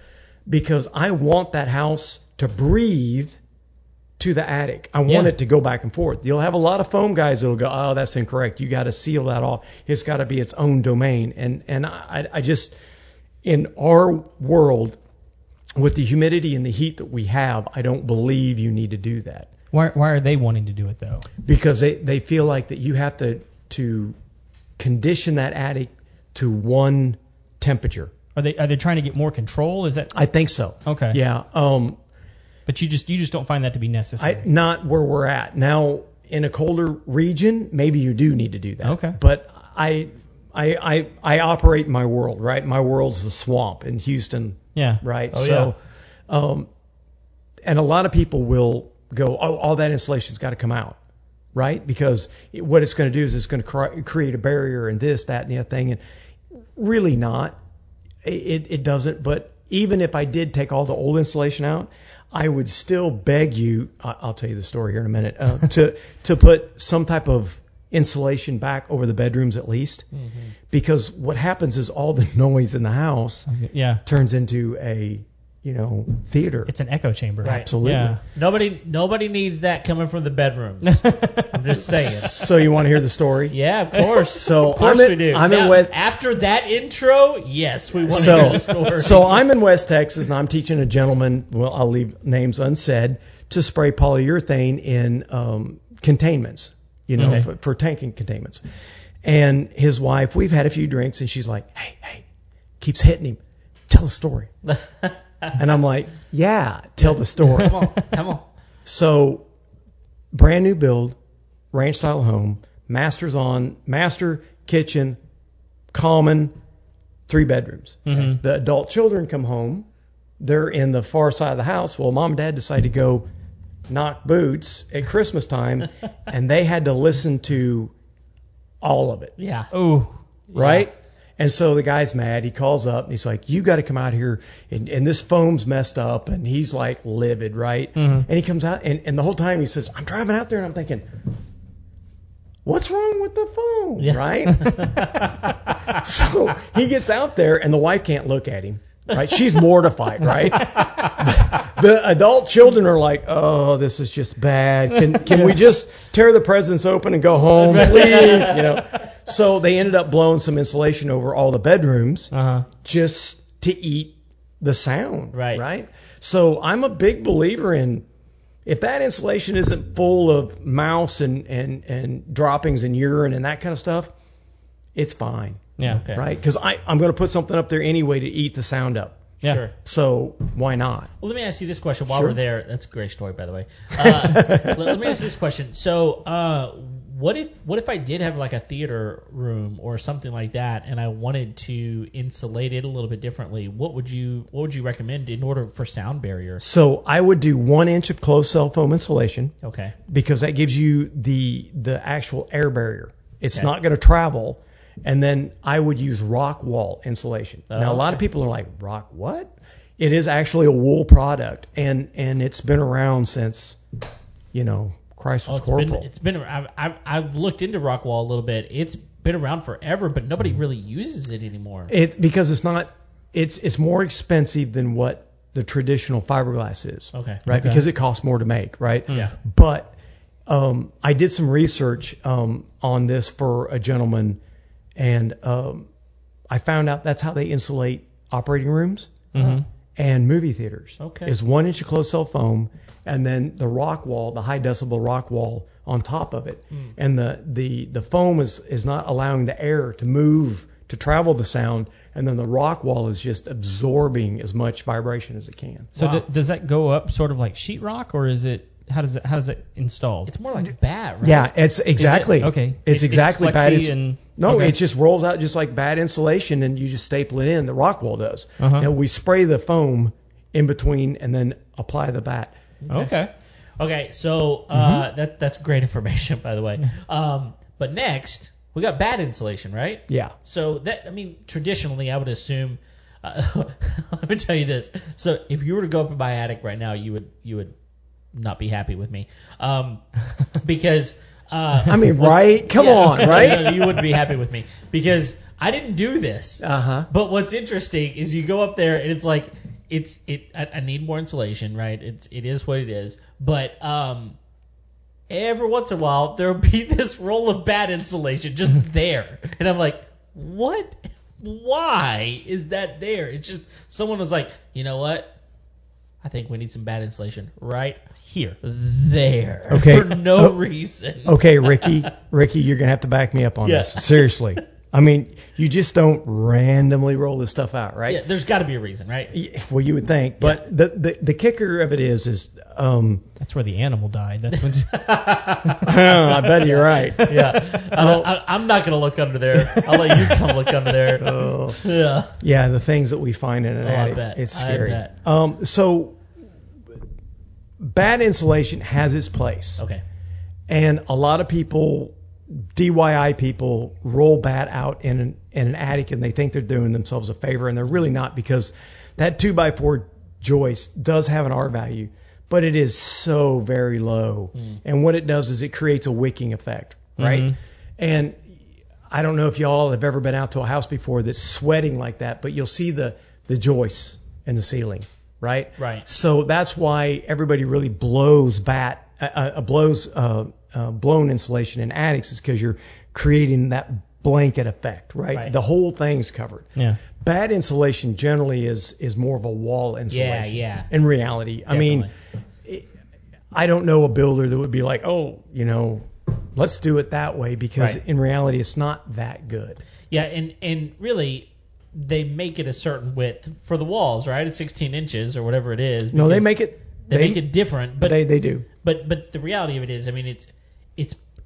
because I want that house to breathe to the attic. I want it to go back and forth. You'll have a lot of foam guys that'll go, oh, that's incorrect. You got to seal that off. It's got to be its own domain. And I just, in our world, with the humidity and the heat that we have, I don't believe you need to do that. Why are they wanting to do it though? Because they feel like that you have to condition that attic to one temperature. Are they trying to get more control? Is that? I think so. Okay. Yeah. But you just don't find that to be necessary. Not where we're at now. In a colder region, maybe you do need to do that. Okay. But I operate in my world, right? My world's the swamp in Houston. Yeah. Right. Oh, so, and a lot of people will go, oh, all that insulation's got to come out, right? Because what it's going to do is it's going to create a barrier and this, that, and the other thing, and really not. It doesn't. But even if I did take all the old insulation out, I would still beg you. I'll tell you the story here in a minute. To put some type of insulation back over the bedrooms at least, because what happens is all the noise in the house turns into a theater. It's an echo chamber. Right. Absolutely. Yeah. Nobody needs that coming from the bedrooms. I'm just saying. So you want to hear the story? Yeah, of course. So of course we do. After that intro, yes, we want to hear the story. So I'm in West Texas, and I'm teaching a gentleman, well, I'll leave names unsaid, to spray polyurethane in containments, for tanking containments. And his wife, we've had a few drinks, and she's like, hey, keeps hitting him. Tell the story. And I'm like, yeah, tell the story. Come on. So, brand new build, ranch style home, master kitchen, common, 3 bedrooms. Mm-hmm. The adult children come home. They're in the far side of the house. Well, mom and dad decide to go knock boots at Christmas time, and they had to listen to all of it. Yeah. Ooh. Right? And so the guy's mad. He calls up and he's like, you got to come out here. And this foam's messed up. And he's like livid, right? And he comes out and the whole time he says, I'm driving out there and I'm thinking, what's wrong with the foam, right? So he gets out there and the wife can't look at him, right? She's mortified, right? The adult children are like, oh, this is just bad. Can we just tear the presents open and go home, please? So they ended up blowing some insulation over all the bedrooms just to eat the sound, right? So I'm a big believer in, if that insulation isn't full of mouse and droppings and urine and that kind of stuff, it's fine. Yeah. Okay. Right? Because I'm going to put something up there anyway to eat the sound up. Yeah. Sure. So why not? Well, let me ask you this question while we're there. That's a great story, by the way. Let me ask you this question. So, what if I did have like a theater room or something like that, and I wanted to insulate it a little bit differently? What would you recommend in order for sound barrier? So I would do 1 inch of closed cell foam insulation. Okay. Because that gives you the actual air barrier. It's not going to travel. And then I would use rock wall insulation. Now, a lot of people are like, rock what? It is actually a wool product, and it's been around since, Christ was corporal. I've looked into rock wall a little bit. It's been around forever, but nobody really uses it anymore. It's because it's more expensive than what the traditional fiberglass is. Okay. Right? Okay. Because it costs more to make, right? Yeah. But I did some research on this for a gentleman. And I found out that's how they insulate operating rooms and movie theaters. Okay. Is 1 inch of closed cell foam, and then the rock wall, the high decibel rock wall on top of it. And the foam is not allowing the air to move to travel the sound, and then the rock wall is just absorbing as much vibration as it can. So does that go up sort of like sheetrock, or is it? How does it install? It's more like bat, right? Yeah, it's exactly. Okay. It's exactly it's bad. Okay. It just rolls out just like bad insulation, and you just staple it in. The rock wall does. We spray the foam in between and then apply the bat. Okay. So that's great information, by the way. But next we got bat insulation, right? Yeah. So traditionally I would assume. Let me tell you this. So if you were to go up in my attic right now, you would not be happy with me, because right? Come on, right? No, you wouldn't be happy with me because I didn't do this. But what's interesting is you go up there and it's like I need more insulation, right? It is what it is. But every once in a while there'll be this roll of bat insulation just there, and I'm like, what? Why is that there? It's just someone was like, you know what? I think we need some bat insulation right here, there, okay, for no reason. Okay, Ricky, you're gonna have to back me up on this. Seriously, you just don't randomly roll this stuff out, right? Yeah, there's got to be a reason, right? Well, you would think, but the kicker of it is that's where the animal died. That's when. I bet you're right. Yeah, I'm not gonna look under there. I'll let you come look under there. Yeah, the things that we find in an attic, I bet. it's scary. I bet. So bat insulation has its place. Okay. And a lot of people, DIY people, roll bat out in an attic and they think they're doing themselves a favor, and they're really not, because that 2x4 joist does have an R value, but it is so very low. And what it does is it creates a wicking effect, right? And I don't know if y'all have ever been out to a house before that's sweating like that, but you'll see the joists in the ceiling, right? Right. So that's why everybody really blows blown insulation in attics, is because you're creating that blanket effect, right? The whole thing's covered. Yeah. Bat insulation generally is more of a wall insulation. Yeah. In reality, Definitely. I don't know a builder that would be like, let's do it that way, because in reality it's not that good. Yeah, and really they make it a certain width for the walls, right? It's 16 inches or whatever it is. No, they make it. They make it different, but they do. But the reality of it is,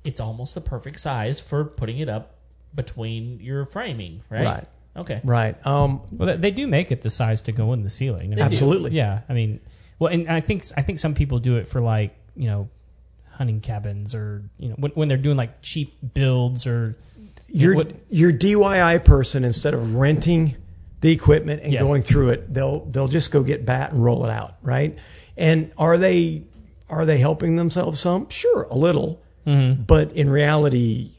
it's almost the perfect size for putting it up between your framing, right? Right. Okay. Right. Well, they do make it the size to go in the ceiling. Absolutely. Yeah. And I think some people do it for, like, hunting cabins or when they're doing like cheap builds or your DIY person, instead of renting the equipment and going through it, they'll just go get bat and roll it out, right? And are they helping themselves some? Sure, a little, but in reality,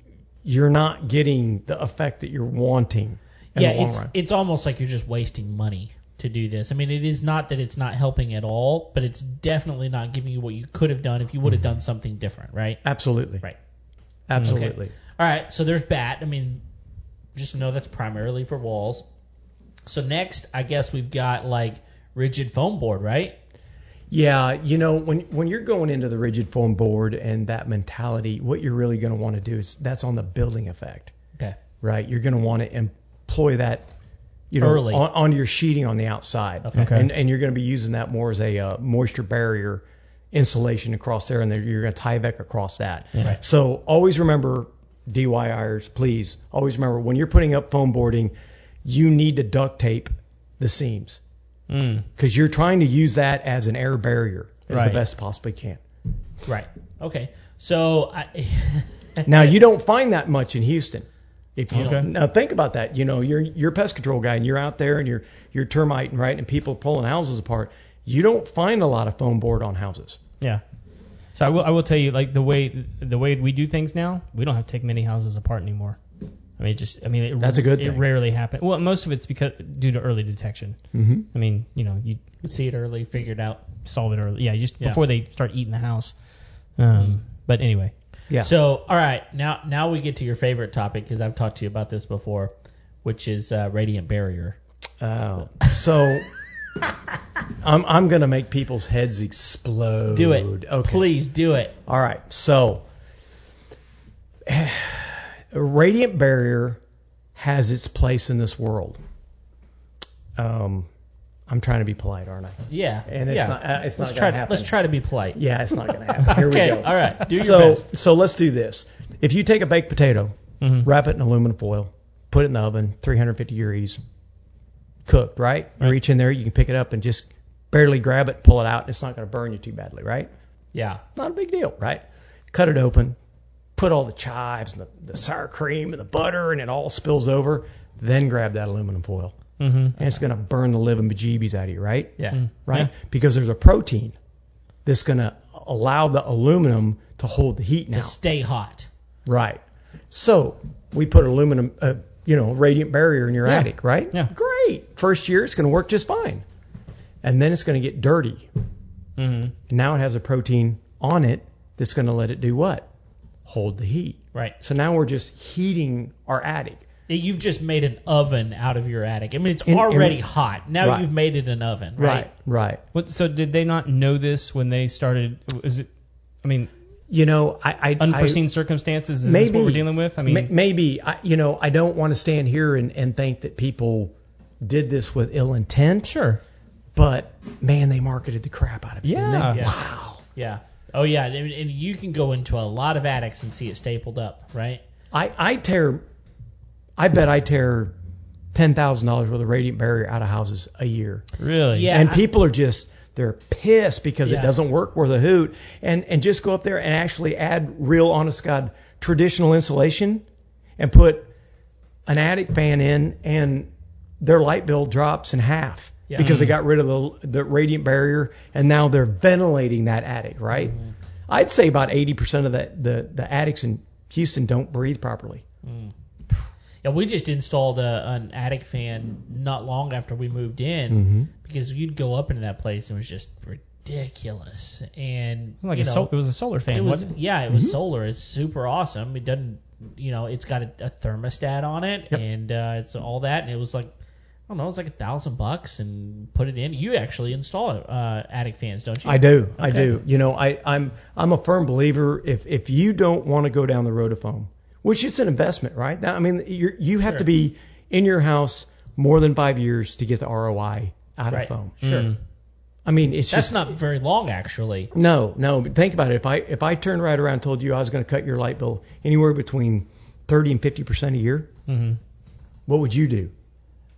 you're not getting the effect that you're wanting. It's almost like you're just wasting money to do this. I mean, it is not that it's not helping at all, but it's definitely not giving you what you could have done if you would have done something different, right? Absolutely. Right. Absolutely. Okay. All right, so there's bat. I mean, just know that's primarily for walls. So next, I guess we've got like rigid foam board, right? Yeah, when you're going into the rigid foam board and that mentality, what you're really going to want to do is that's on the building effect. Okay. Right? You're going to want to employ that early on your sheeting on the outside. Okay. And you're going to be using that more as a moisture barrier insulation across there, and you're going to Tyvek across that. Right. So always remember, DIYers, please, always remember when you're putting up foam boarding, you need to duct tape the seams. Because you're trying to use that as an air barrier as the best possibly can. Right. Okay. So now you don't find that much in Houston. If you don't. Now think about that. You're a pest control guy and you're out there and you're termiting, right? And people are pulling houses apart. You don't find a lot of foam board on houses. Yeah. So I will tell you, like the way we do things now, we don't have to take many houses apart anymore. That's a good thing. It rarely happens. Well, most of it's due to early detection. Mm-hmm. I mean, you see it early, figure it out, solve it early. Yeah, before they start eating the house. But anyway. Yeah. So, all right, now we get to your favorite topic, because I've talked to you about this before, which is radiant barrier. Oh, so I'm going to make people's heads explode. Do it. Okay. Please do it. All right. So, a radiant barrier has its place in this world. I'm trying to be polite, aren't I? Yeah. And it's not going to happen. Let's try to be polite. Yeah, it's not going to happen. Here Okay, we go. all right. Do your best. So let's do this. If you take a baked potato, wrap it in aluminum foil, put it in the oven, 350 degrees, cooked, right? You reach in there, you can pick it up and just barely grab it, pull it out, and it's not going to burn you too badly, right? Yeah. Not a big deal, right? Cut it open, put all the chives and the sour cream and the butter, and it all spills over. Then grab that aluminum foil. And it's going to burn the living bejeebies out of you, right? Yeah. Right? Yeah. Because there's a protein that's going to allow the aluminum to hold the heat now. To stay hot. Right. So we put aluminum, radiant barrier in your attic, right? Yeah. Great. First year, it's going to work just fine. And then it's going to get dirty. And now it has a protein on it that's going to let it do what? Hold the heat. Right. So now we're just heating our attic. You've just made an oven out of your attic. I mean, it's already hot. Now you've made it an oven, right? Right. So did they not know this when they started? Is it? I mean, unforeseen circumstances. Is this what we're dealing with? I mean, maybe. I don't want to stand here and think that people did this with ill intent. Sure. But man, they marketed the crap out of it. Yeah. Didn't they? Yeah. Wow. Yeah. Oh yeah. And you can go into a lot of attics and see it stapled up, right? I bet I tear $10,000 worth of radiant barrier out of houses a year. Really? Yeah. And people are they're pissed because it doesn't work worth a hoot. And just go up there and actually add real, honest to God, traditional insulation and put an attic fan in, and their light bill drops in half because they got rid of the radiant barrier, and now they're ventilating that attic, right? I'd say about 80% of the attics in Houston don't breathe properly. Yeah, we just installed an attic fan not long after we moved in because you'd go up into that place and it was just ridiculous. And it was it was a solar fan, wasn't it? Yeah, it was solar. It's super awesome. It doesn't, it's got a thermostat on it, and it's all that. And it was like, I don't know, it's like $1,000 and put it in. You actually install attic fans, don't you? I do. Okay. I do. I'm a firm believer. If you don't want to go down the road of foam, which is an investment, right? Now, I mean, you have to be in your house more than 5 years to get the ROI out of foam. Sure. I mean, that's not very long, actually. No. But think about it. If I turned right around and told you I was going to cut your light bill anywhere between 30 and 50% a year, what would you do?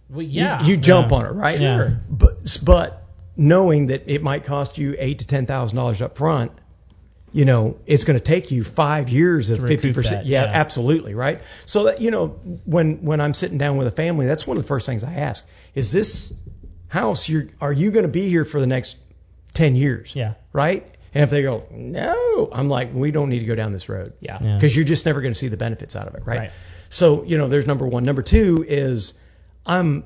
Well, yeah. You jump on it, right? Sure. But knowing that it might cost you $8,000 to $10,000 up front, it's going to take you 5 years at 50%. Yeah, absolutely, right? So that, when I'm sitting down with a family, that's one of the first things I ask. Is this house, are you going to be here for the next 10 years? Yeah. Right? And if they go, no, I'm like, we don't need to go down this road. Yeah. Because you're just never going to see the benefits out of it, right? So, there's number one. Number two is the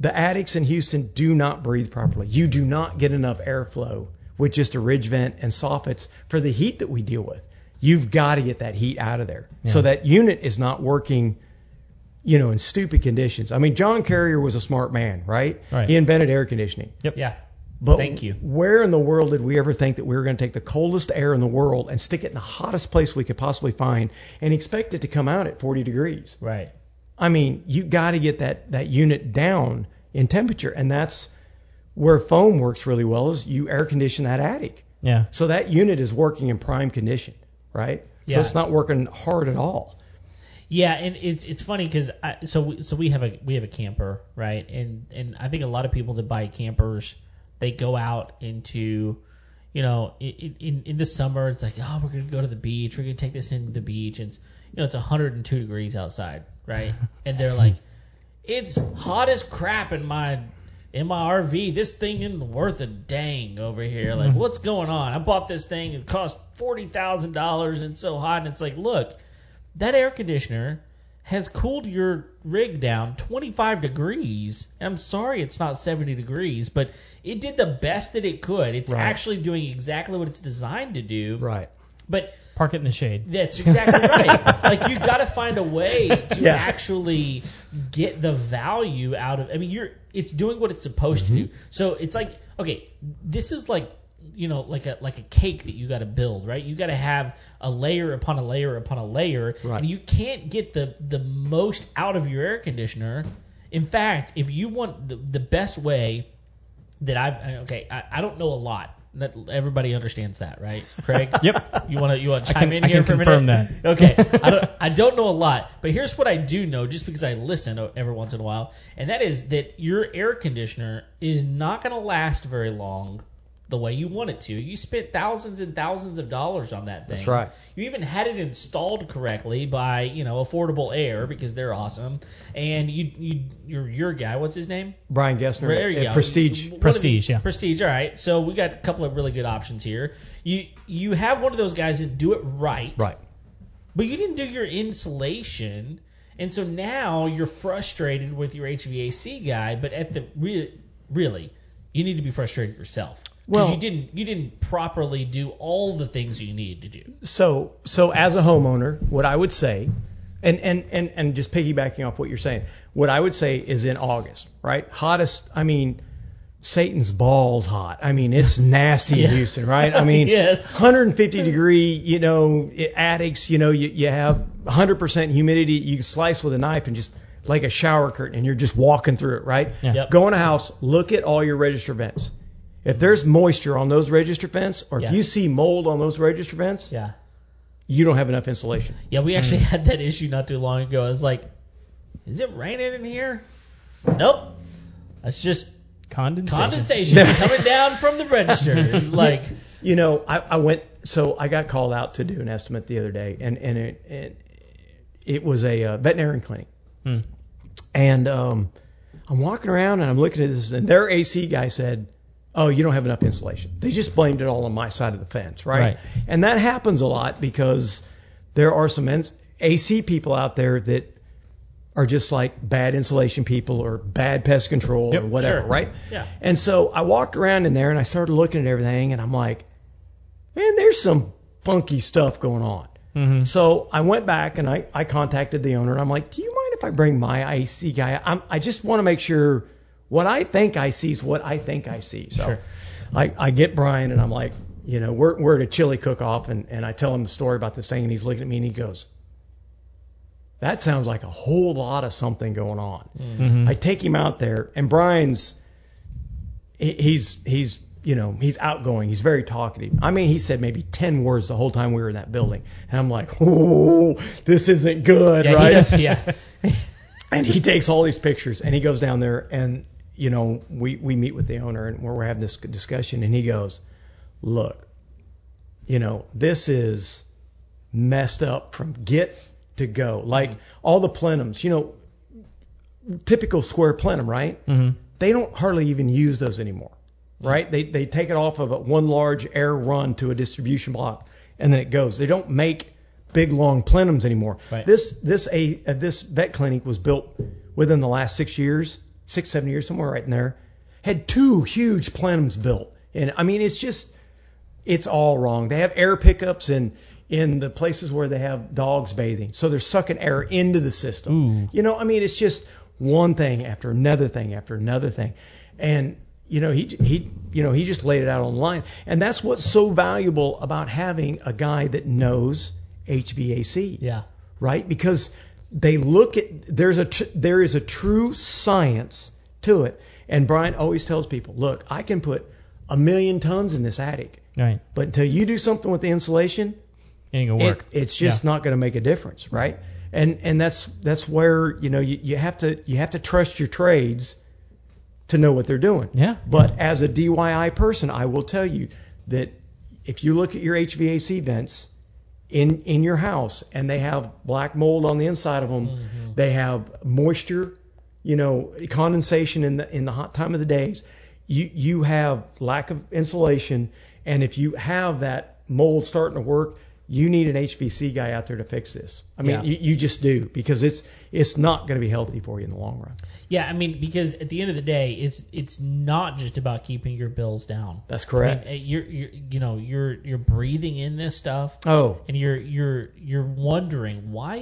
attics in Houston do not breathe properly. You do not get enough airflow with just a ridge vent and soffits for the heat that we deal with. You've got to get that heat out of there. Yeah. So that unit is not working, in stupid conditions. I mean, John Carrier was a smart man, right? He invented air conditioning. Yep. Yeah. But thank you. Where in the world did we ever think that we were going to take the coldest air in the world and stick it in the hottest place we could possibly find and expect it to come out at 40 degrees? Right. I mean, you got to get that unit down in temperature, and that's where foam works really well, is you air condition that attic. Yeah. So that unit is working in prime condition, right? Yeah. So it's not working hard at all. Yeah, and it's funny because so we have a camper, right? And I think a lot of people that buy campers, they go out into, in the summer, it's like, oh, we're gonna go to the beach, we're gonna take this into the beach, and it's 102 degrees outside, right? And they're like, it's hot as crap in my RV. This thing isn't worth a dang over here. Like, what's going on? I bought this thing. It cost $40,000 and it's so hot. And it's like, look, that air conditioner has cooled your rig down 25 degrees. I'm sorry it's not 70 degrees, but it did the best that it could. It's actually doing exactly what it's designed to do. Right. But park it in the shade. That's exactly right. Like, you got to find a way to actually get the value out of. I mean, it's doing what it's supposed to do. So it's like, okay, this is like, like a cake that you got to build, right? You got to have a layer upon a layer upon a layer, and you can't get the most out of your air conditioner. In fact, if you want the best way that I don't know a lot. Everybody understands that, right, Craig? Yep. You want to chime in here for a minute? I can confirm that. Okay. I don't know a lot, but here's what I do know, just because I listen every once in a while, and that is that your air conditioner is not going to last very long the way you want it to. You spent thousands and thousands of dollars on that thing. That's right. You even had it installed correctly by, Affordable Air, because they're awesome. And your guy, what's his name? Brian Gessner. There you go. Prestige. Yeah. Prestige. All right. So we got a couple of really good options here. You have one of those guys that do it right. Right. But you didn't do your insulation, and so now you're frustrated with your HVAC guy. But at the really, you need to be frustrated yourself. Because you didn't properly do all the things you needed to do. So as a homeowner, what I would say, and just piggybacking off what you're saying, what I would say is in August, right? Hottest, I mean, Satan's balls hot. I mean, it's nasty in Houston, right? I mean, 150 degree, attics, you have 100% humidity. You can slice with a knife and just like a shower curtain, and you're just walking through it, right? Yeah. Yep. Go in a house, look at all your register vents. If there's moisture on those register vents, or if you see mold on those register vents, you don't have enough insulation. Yeah, we actually had that issue not too long ago. I was like, is it raining in here? Nope. That's just condensation coming down from the register. It's like, I got called out to do an estimate the other day, and it was a veterinarian clinic. And I'm walking around and I'm looking at this, and their AC guy said, oh, you don't have enough insulation. They just blamed it all on my side of the fence, right? And that happens a lot because there are some AC people out there that are just like bad insulation people or bad pest control or whatever, right? Yeah. And so I walked around in there and I started looking at everything, and I'm like, man, there's some funky stuff going on. So I went back and I contacted the owner, and I'm like, do you mind if I bring my AC guy? I just want to make sure what I think I see is what I think I see. So I get Brian, and I'm like, we're at a chili cook-off, and I tell him the story about this thing, and he's looking at me and he goes, that sounds like a whole lot of something going on. I take him out there, and Brian's, he's outgoing. He's very talkative. I mean, he said maybe 10 words the whole time we were in that building. And I'm like, oh, this isn't good, right? And he takes all these pictures, and he goes down there, and, we meet with the owner, and we're having this discussion, and he goes, look, this is messed up from get to go. Like all the plenums, typical square plenum, right? Mm-hmm. They don't hardly even use those anymore, right? They take it off of one large air run to a distribution block, and then it goes. They don't make big long plenums anymore. Right. This vet clinic was built within the last 6 years, 7 years, somewhere right in there. Had 2 huge plenums built, and I mean it's all wrong. They have air pickups in the places where they have dogs bathing, so they're sucking air into the system. Ooh. It's just one thing after another thing after another thing, and he just laid it out online, and that's what's so valuable about having a guy that knows HVAC. Yeah. Right, because they look at there is a true science to it, and Brian always tells people, look, I can put 1 million tons in this attic, right? But until you do something with the insulation, it ain't gonna work. It's just not going to make a difference, right? And that's where you have to trust your trades to know what they're doing. Yeah. But as a DIY person, I will tell you that if you look at your HVAC vents in your house and they have black mold on the inside of them, mm-hmm. they have moisture, condensation in the hot time of the days, you have lack of insulation, and if you have that mold starting to work, you need an HVAC guy out there to fix this. You just do, because it's not going to be healthy for you in the long run. Yeah, because at the end of the day, it's not just about keeping your bills down. That's correct. You're breathing in this stuff. Oh. And you're wondering why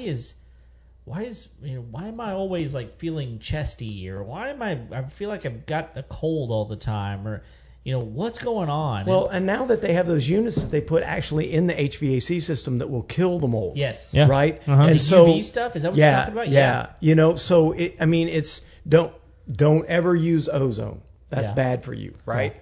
am I always like feeling chesty, or why am I feel like I've got a cold all the time, or what's going on? Well, and now that they have those units that they put actually in the HVAC system that will kill the mold. Yes. Yeah. Right? Uh-huh. And the UV stuff? Is that what you're talking about? Yeah. So it's don't ever use ozone. That's bad for you, right? Yeah.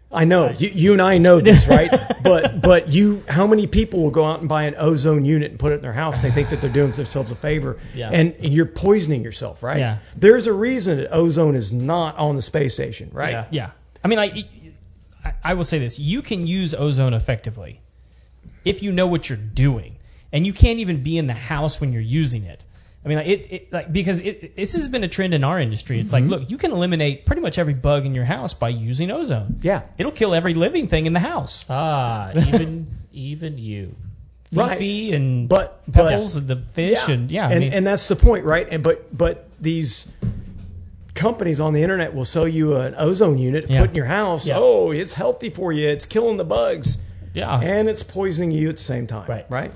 I know. You and I know this, right? but how many people will go out and buy an ozone unit and put it in their house? They think that they're doing themselves a favor, and you're poisoning yourself, right? Yeah. There's a reason that ozone is not on the space station, right? Yeah. I will say this: you can use ozone effectively if you know what you're doing, and you can't even be in the house when you're using it. Because this has been a trend in our industry. It's mm-hmm. like, look, you can eliminate pretty much every bug in your house by using ozone. Yeah. It'll kill every living thing in the house. Even you. Fifi and but Pebbles and the fish and that's the point, right? And but these companies on the internet will sell you an ozone unit to put in your house. Yeah. Oh, it's healthy for you. It's killing the bugs. Yeah. And it's poisoning you at the same time. Right?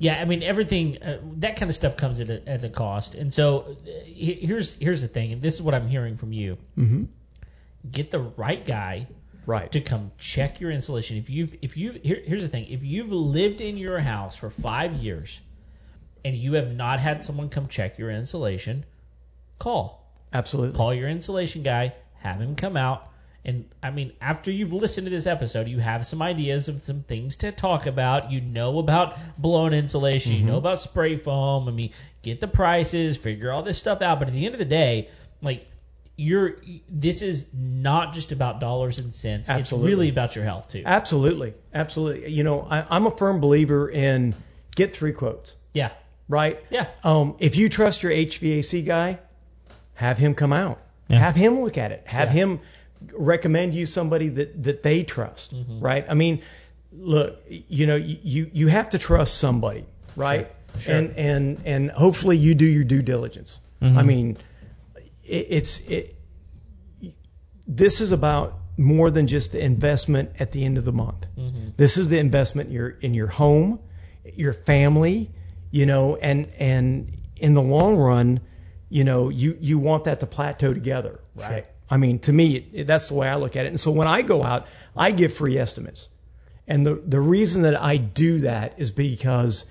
Yeah, everything that kind of stuff comes at a cost, and so here's the thing, and this is what I'm hearing from you. Mm-hmm. Get the right guy, to come check your insulation. Here's the thing: if you've lived in your house for 5 years and you have not had someone come check your insulation, call. Absolutely. Call your insulation guy, have him come out. And after you've listened to this episode, you have some ideas of some things to talk about. You know about blown insulation. Mm-hmm. You know about spray foam. Get the prices, figure all this stuff out. But at the end of the day, this is not just about dollars and cents. Absolutely. It's really about your health too. Absolutely. I'm a firm believer in get 3 quotes. Yeah. Right? Yeah. If you trust your HVAC guy, have him come out. Yeah. Have him look at it. Have him recommend you somebody that they trust, mm-hmm. right? Look, you have to trust somebody, right? Sure. And hopefully you do your due diligence. Mm-hmm. This is about more than just the investment at the end of the month. Mm-hmm. This is the investment in your home, your family, and in the long run, you want that to plateau together, right? Sure. To me, that's the way I look at it. And so when I go out, I give free estimates. And the reason that I do that is because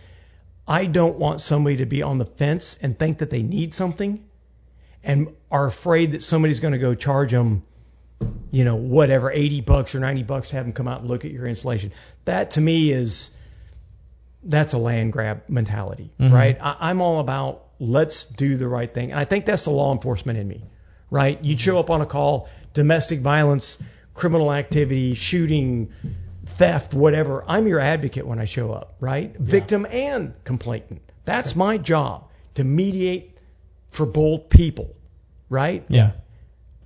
I don't want somebody to be on the fence and think that they need something and are afraid that somebody's going to go charge them, whatever, $80 or $90 to have them come out and look at your insulation. That to me that's a land grab mentality, mm-hmm. right? I'm all about let's do the right thing. And I think that's the law enforcement in me. Right? You'd show up on a call, domestic violence, criminal activity, shooting, theft, whatever. I'm your advocate when I show up, right? Yeah. Victim and complainant. That's my job, to mediate for both people, right? Yeah.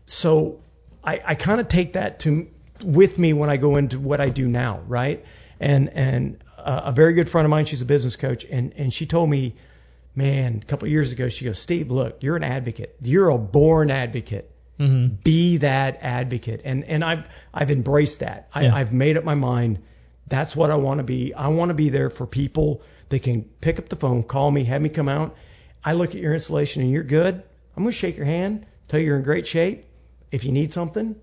So I kind of take that with me when I go into what I do now, right? And a very good friend of mine, she's a business coach, and she told me, man, a couple of years ago, she goes, Steve, look, you're an advocate. You're a born advocate. Mm-hmm. Be that advocate. And I've embraced that. I've made up my mind. That's what I want to be. I want to be there for people that can pick up the phone, call me, have me come out. I look at your installation and you're good. I'm going to shake your hand, tell you you're in great shape. If you need something,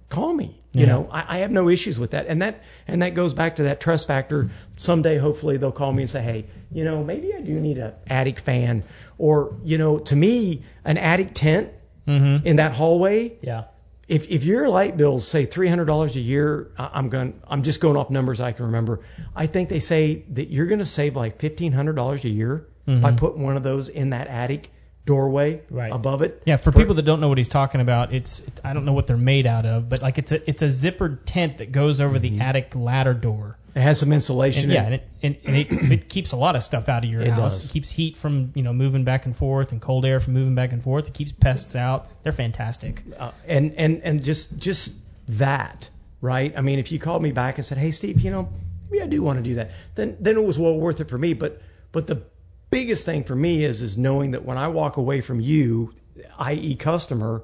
call me. You know, I have no issues with that. And that goes back to that trust factor. Someday, hopefully, they'll call me and say, hey, you know, maybe I do need an attic fan. Or, you know, to me, an attic tent in that hallway. Yeah. If your light bill's, say, $300 a year, I'm just going off numbers I can remember. I think they say that you're going to save like $1,500 a year by putting one of those in that attic doorway above it. Yeah, for people that don't know what he's talking about, it's I don't know what they're made out of, but like it's a zippered tent that goes over the attic ladder door. It has some insulation. And, it keeps a lot of stuff out of your house. Does. It keeps heat from moving back and forth, and cold air from moving back and forth. It keeps pests out. They're fantastic. And just that, right? I mean, if you called me back and said, hey Steve, you know, maybe I do want to do that, then it was well worth it for me. But the biggest thing for me is knowing that when I walk away from you, i.e. customer,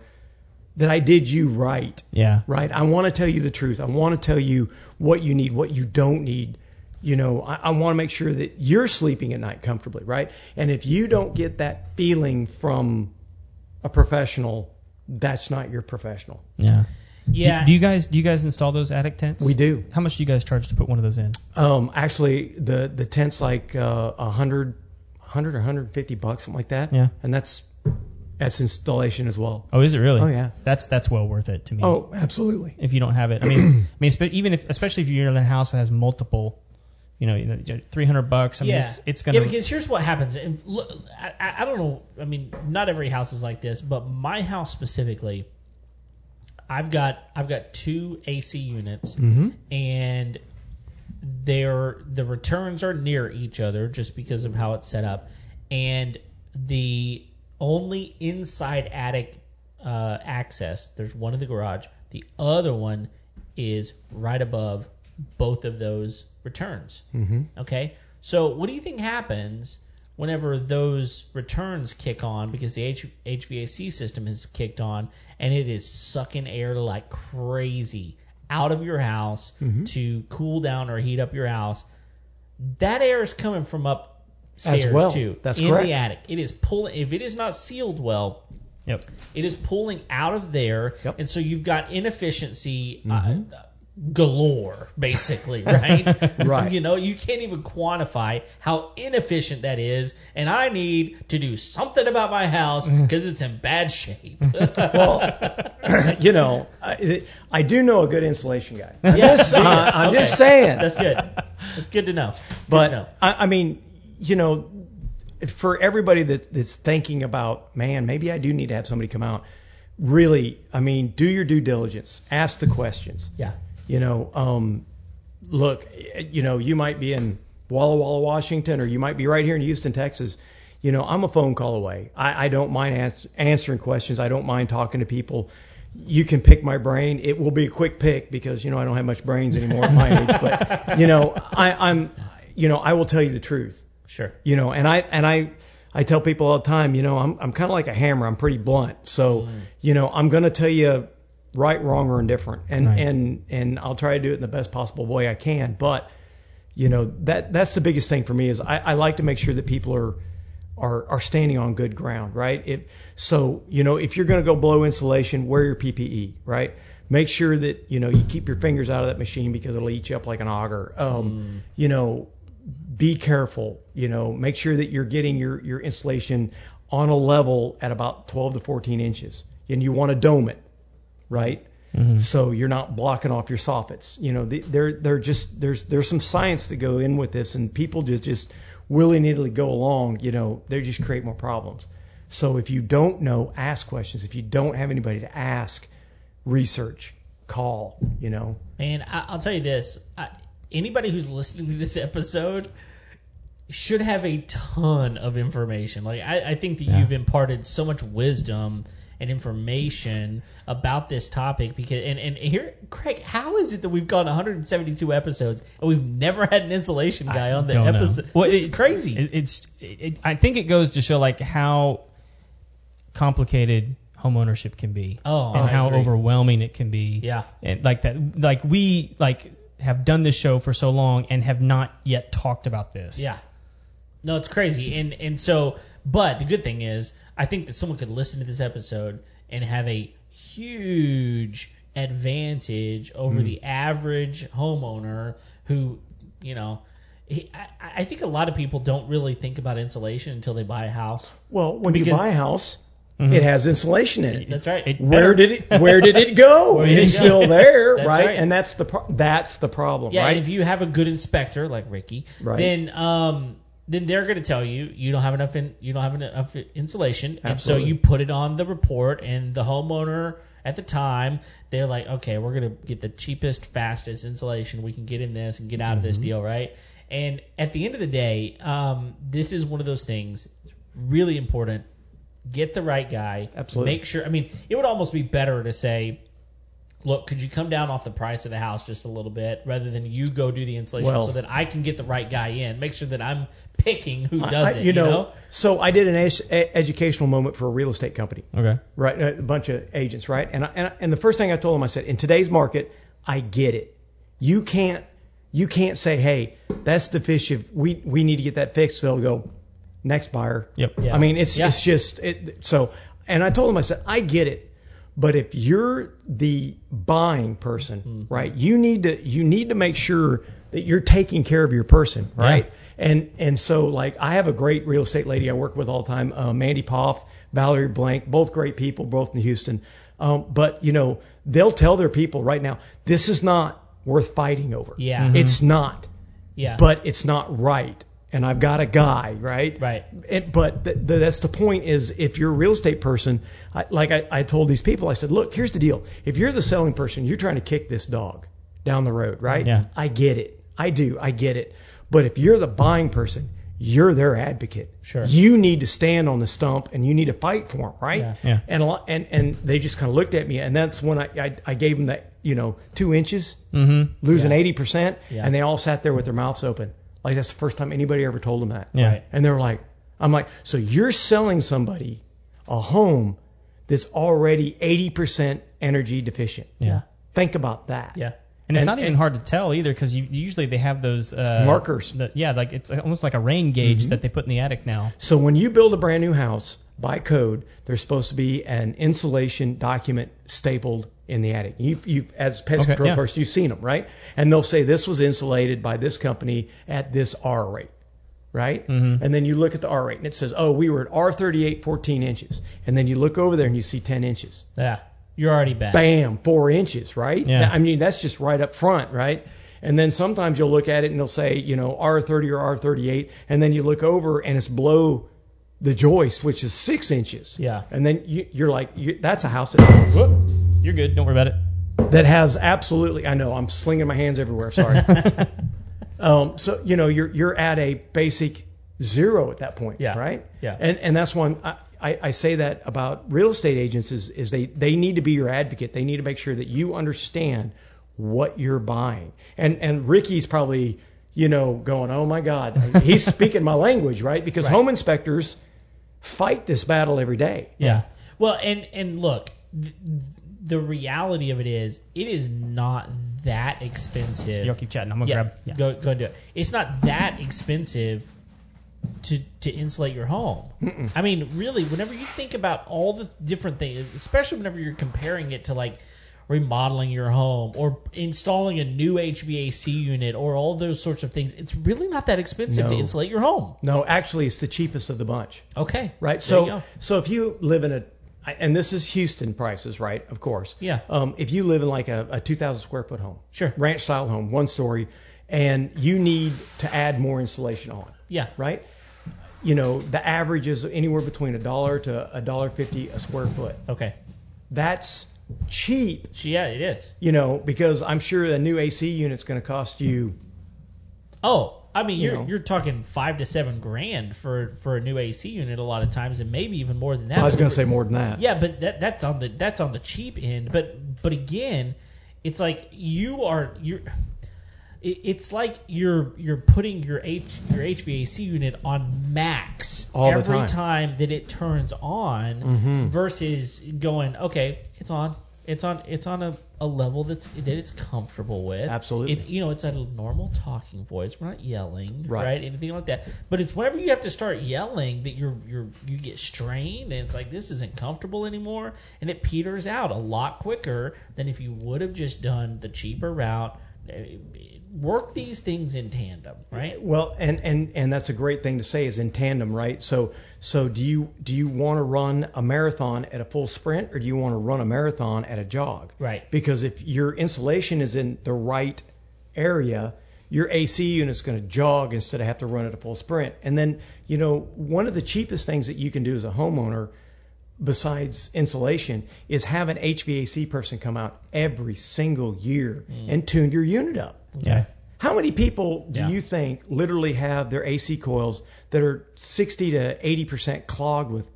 that I did you right. Yeah. Right? I want to tell you the truth. I want to tell you what you need, what you don't need. You know, I want to make sure that you're sleeping at night comfortably, right? And if you don't get that feeling from a professional, that's not your professional. Yeah. Yeah. Do you guys install those attic tents? We do. How much do you guys charge to put one of those in? Actually, the tent's like $100 or $150, something like that. Yeah. And that's installation as well. Oh, is it really? Oh, yeah. That's well worth it to me. Oh, absolutely. If you don't have it, I mean, especially if you're in a house that has multiple, $300. I mean, it's gonna. Yeah, because here's what happens. And look, I don't know. I mean, not every house is like this, but my house specifically, I've got 2 AC units, and the returns are near each other just because of how it's set up, and the only inside attic access, there's one in the garage, the other one is right above both of those returns. Okay, so what do you think happens whenever those returns kick on, because the HVAC system has kicked on and it is sucking air like crazy out of your house to cool down or heat up your house? That air is coming from upstairs as well. Too. That's in correct. The attic. It is pulling. If it is not sealed well, it is pulling out of there, and so you've got inefficiency galore, basically, right? Right. You know, you can't even quantify how inefficient that is, and I need to do something about my house because it's in bad shape. Well, you know, I do know a good installation guy. I'm just saying. That's good. That's good to know. But I mean, you know, for everybody that's thinking about, man, maybe I do need to have somebody come out. Really, I mean, do your due diligence. Ask the questions. Yeah. You know, look, you know, you might be in Walla Walla, Washington, or you might be right here in Houston, Texas. You know, I'm a phone call away. I don't mind answering questions. I don't mind talking to people. You can pick my brain. It will be a quick pick because, you know, I don't have much brains anymore at my age. But, you know, I will tell you the truth. Sure. You know, and I tell people all the time, you know, I'm kind of like a hammer. I'm pretty blunt. So, you know, I'm going to tell you right, wrong, or indifferent. And I'll try to do it in the best possible way I can. But, you know, that's the biggest thing for me is I like to make sure that people are standing on good ground, right? So, you know, if you're going to go blow insulation, wear your PPE, right? Make sure that, you know, you keep your fingers out of that machine because it'll eat you up like an auger. You know, be careful, you know, make sure that you're getting your insulation on a level at about 12 to 14 inches. And you want to dome it, right? So you're not blocking off your soffits. You know, there's some science to go in with this, and people just willy-nilly go along, you know, they just create more problems. So if you don't know, ask questions. If you don't have anybody to ask, research. call, you know. And I'll tell you this, anybody who's listening to this episode should have a ton of information. Like I think that you've imparted so much wisdom and information about this topic because and here, Craig, how is it that we've gone 172 episodes and we've never had an insulation guy on the episode? Well, it's crazy. I think it goes to show like how complicated homeownership can be, and how overwhelming it can be. Yeah, and like that, like we have done this show for so long and have not yet talked about this. Yeah. No, it's crazy. And so, but the good thing is, I think that someone could listen to this episode and have a huge advantage over the average homeowner who, you know, I think a lot of people don't really think about insulation until they buy a house. Well, when you buy a house, it has insulation in it. That's right. Where did it go? It's still there, That's right? right. And that's the problem, yeah, right? And if you have a good inspector like Ricky, then they're going to tell you don't have enough insulation, and so you put it on the report, and the homeowner at the time, they're like, okay, we're going to get the cheapest, fastest insulation we can get in this and get out of this deal, right? And at the end of the day, this is one of those things. It's really important. Get the right guy. Absolutely. Make sure. I mean, it would almost be better to say, look, could you come down off the price of the house just a little bit rather than you go do the insulation so that I can get the right guy in? Make sure that I'm picking who does it. You know? So I did an educational moment for a real estate company. Okay. Right, a bunch of agents, right? And the first thing I told them, I said, in today's market, I get it. You can't say, hey, that's deficient. We need to get that fixed. They'll go, next buyer. Yep. Yeah. I mean, it's just so. And I told them, I said, I get it. But if you're the buying person, right, you need to make sure that you're taking care of your person, right? Yeah. And so, like, I have a great real estate lady I work with all the time, Mandy Poff, Valerie Blank, both great people, both in Houston. But, you know, they'll tell their people right now, this is not worth fighting over. Yeah. It's not. Yeah. But it's not right. And I've got a guy, right? Right. But that's the point is if you're a real estate person, I told these people, I said, look, here's the deal. If you're the selling person, you're trying to kick this dog down the road, right? Yeah. I get it. I do. I get it. But if you're the buying person, you're their advocate. Sure. You need to stand on the stump and you need to fight for them, right? Yeah. And they just kind of looked at me, and that's when I gave them that, 2 inches, losing 80%, and they all sat there with their mouths open. Like that's the first time anybody ever told them that. Yeah. Right. And they're like, I'm like, so you're selling somebody a home that's already 80% energy deficient. Yeah. Think about that. Yeah. And it's not even hard to tell either because usually they have those markers. Like it's almost like a rain gauge that they put in the attic now. So when you build a brand new house, by code, there's supposed to be an insulation document stapled in the attic. You've as pest control person, you've seen them, right? And they'll say this was insulated by this company at this R rate, right? And then you look at the R rate and it says, oh, we were at R38, 14 inches. And then you look over there and you see 10 inches. Yeah. You're already back. Bam, 4 inches, right? Yeah. I mean, that's just right up front, right? And then sometimes you'll look at it and they'll say, R30 or R38, and then you look over and it's below the joist, which is 6 inches. Yeah. And then you're like, that's a house that, you're good. Don't worry about it. That has absolutely, I know, I'm slinging my hands everywhere. Sorry. So, you're at a basic zero at that point, right? Yeah. And that's one, I say that about real estate agents is they need to be your advocate. They need to make sure that you understand what you're buying. And Ricky's probably, going, oh my God, he's speaking my language, right? Because home inspectors fight this battle every day. Yeah. Well, and look, the reality of it is not that expensive. You'll keep chatting. I'm gonna grab. Go and do it. It's not that expensive to insulate your home. Mm-mm. I mean, really, whenever you think about all the different things, especially whenever you're comparing it to like remodeling your home or installing a new HVAC unit or all those sorts of things, it's really not that expensive to insulate your home. No, actually, it's the cheapest of the bunch. Okay. Right. So if you live in and this is Houston prices, right? Of course. Yeah. If you live in like a 2,000 square foot home, sure, ranch style home, 1 story, and you need to add more insulation on. Yeah. Right. The average is anywhere between $1 to $1.50 a square foot. Okay. That's cheap. Yeah, it is. Because I'm sure a new AC unit's going to cost you. Oh, I mean, you're talking $5,000 to $7,000 for a new AC unit a lot of times, and maybe even more than that. I was going to say more than that. Yeah, but that's on the cheap end. But again, it's like it's like you're putting your HVAC unit on max every time that it turns on, versus going, okay, it's on a level that it's comfortable with. Absolutely. It's at a normal talking voice. We're not yelling, right? Anything like that. But it's whenever you have to start yelling that you get strained, and it's like, this isn't comfortable anymore, and it peters out a lot quicker than if you would have just done the cheaper route. Work these things in tandem, right? Well, and that's a great thing to say, is in tandem, right? So do you want to run a marathon at a full sprint, or do you want to run a marathon at a jog? Right. Because if your insulation is in the right area, your AC unit's going to jog instead of have to run at a full sprint. And then, one of the cheapest things that you can do as a homeowner, besides insulation, is have an HVAC person come out every single year and tune your unit up. Yeah. How many people do you think literally have their AC coils that are 60 to 80% clogged with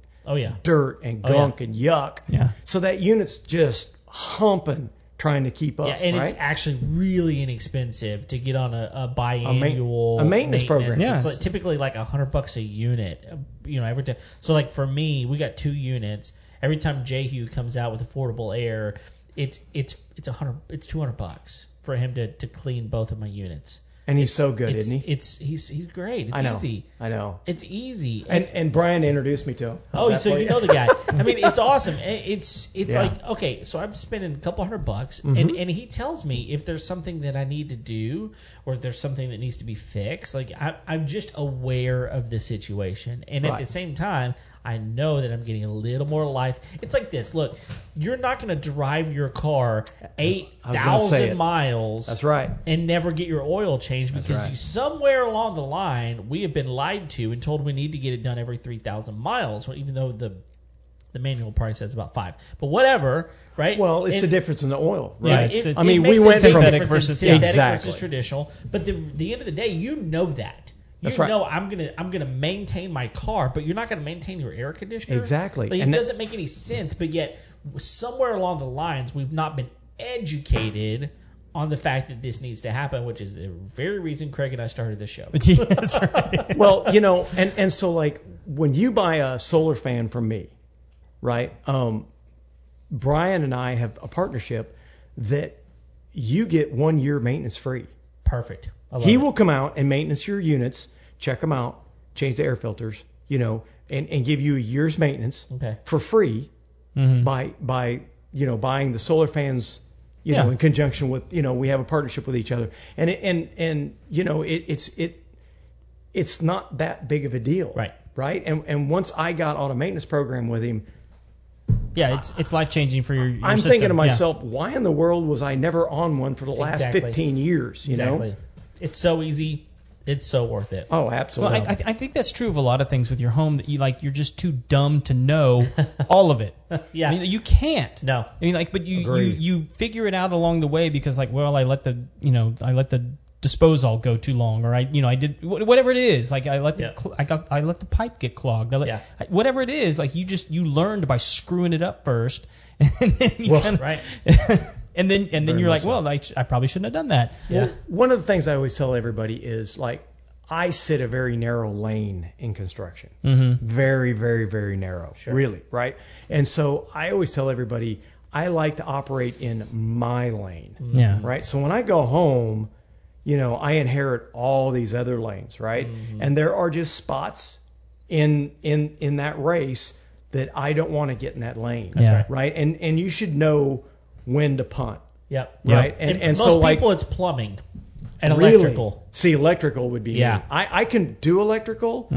dirt and gunk and yuck? Yeah. So that unit's just humping trying to keep up. Yeah, and right? it's actually really inexpensive to get on a biannual a maintenance program. Yeah. It's typically like $100 a unit, every time. So like for me, we got 2 units. Every time Jehu comes out with affordable air, it's $200 for him to clean both of my units. And he's so good, isn't he? He's great. It's easy. I know. It's easy. And Brian introduced me to him. Oh, so you know the guy. I mean, it's awesome. It's like, okay, so I'm spending a couple $100, and he tells me if there's something that I need to do, or if there's something that needs to be fixed. Like I'm just aware of the situation, and at the same time, I know that I'm getting a little more life. It's like this. Look, you're not going to drive your car 8,000 miles. That's right. And never get your oil changed because you somewhere along the line we have been lied to and told we need to get it done every 3,000 miles, even though the manual probably says about 5. But whatever, right? Well, it's the difference in the oil, right? Yeah, we went from synthetic versus traditional. But the end of the day, you know that. That's right. I'm gonna maintain my car, but you're not gonna maintain your air conditioner. Exactly. Like, it doesn't make any sense. But yet, somewhere along the lines, we've not been educated on the fact that this needs to happen, which is the very reason Craig and I started this show. That's right. Well, and so like when you buy a solar fan from me, right? Brian and I have a partnership that you get 1 year maintenance free. Perfect. He will come out and maintenance your units, check them out, change the air filters, and give you a year's maintenance for free by buying the solar fans, in conjunction with, we have a partnership with each other. And it's not that big of a deal. Right. And once I got on a maintenance program with him, it's life changing for your I'm system. thinking to myself, why in the world was I never on one for the last 15 years? Exactly. It's so easy. It's so worth it. Oh, absolutely. Well, I think that's true of a lot of things with your home that you're just too dumb to know all of it. Yeah. I mean, you can't. No. I mean, but you figure it out along the way because I let the disposal go too long, or I did whatever it is. Like I let the pipe get clogged. Whatever it is, like you learned by screwing it up first, and then you and then you're like, well, I probably shouldn't have done that. Yeah. Well, one of the things I always tell everybody is like I sit a very narrow lane in construction. Very, very, very narrow. Sure. Really, right? And so I always tell everybody I like to operate in my lane. Yeah. Right. So when I go home, I inherit all these other lanes, right? And there are just spots in that race that I don't want to get in that lane. That's right. And you should know when to punt. Yep. Right. And most so people it's plumbing and electrical. See, electrical would be me. I can do electrical,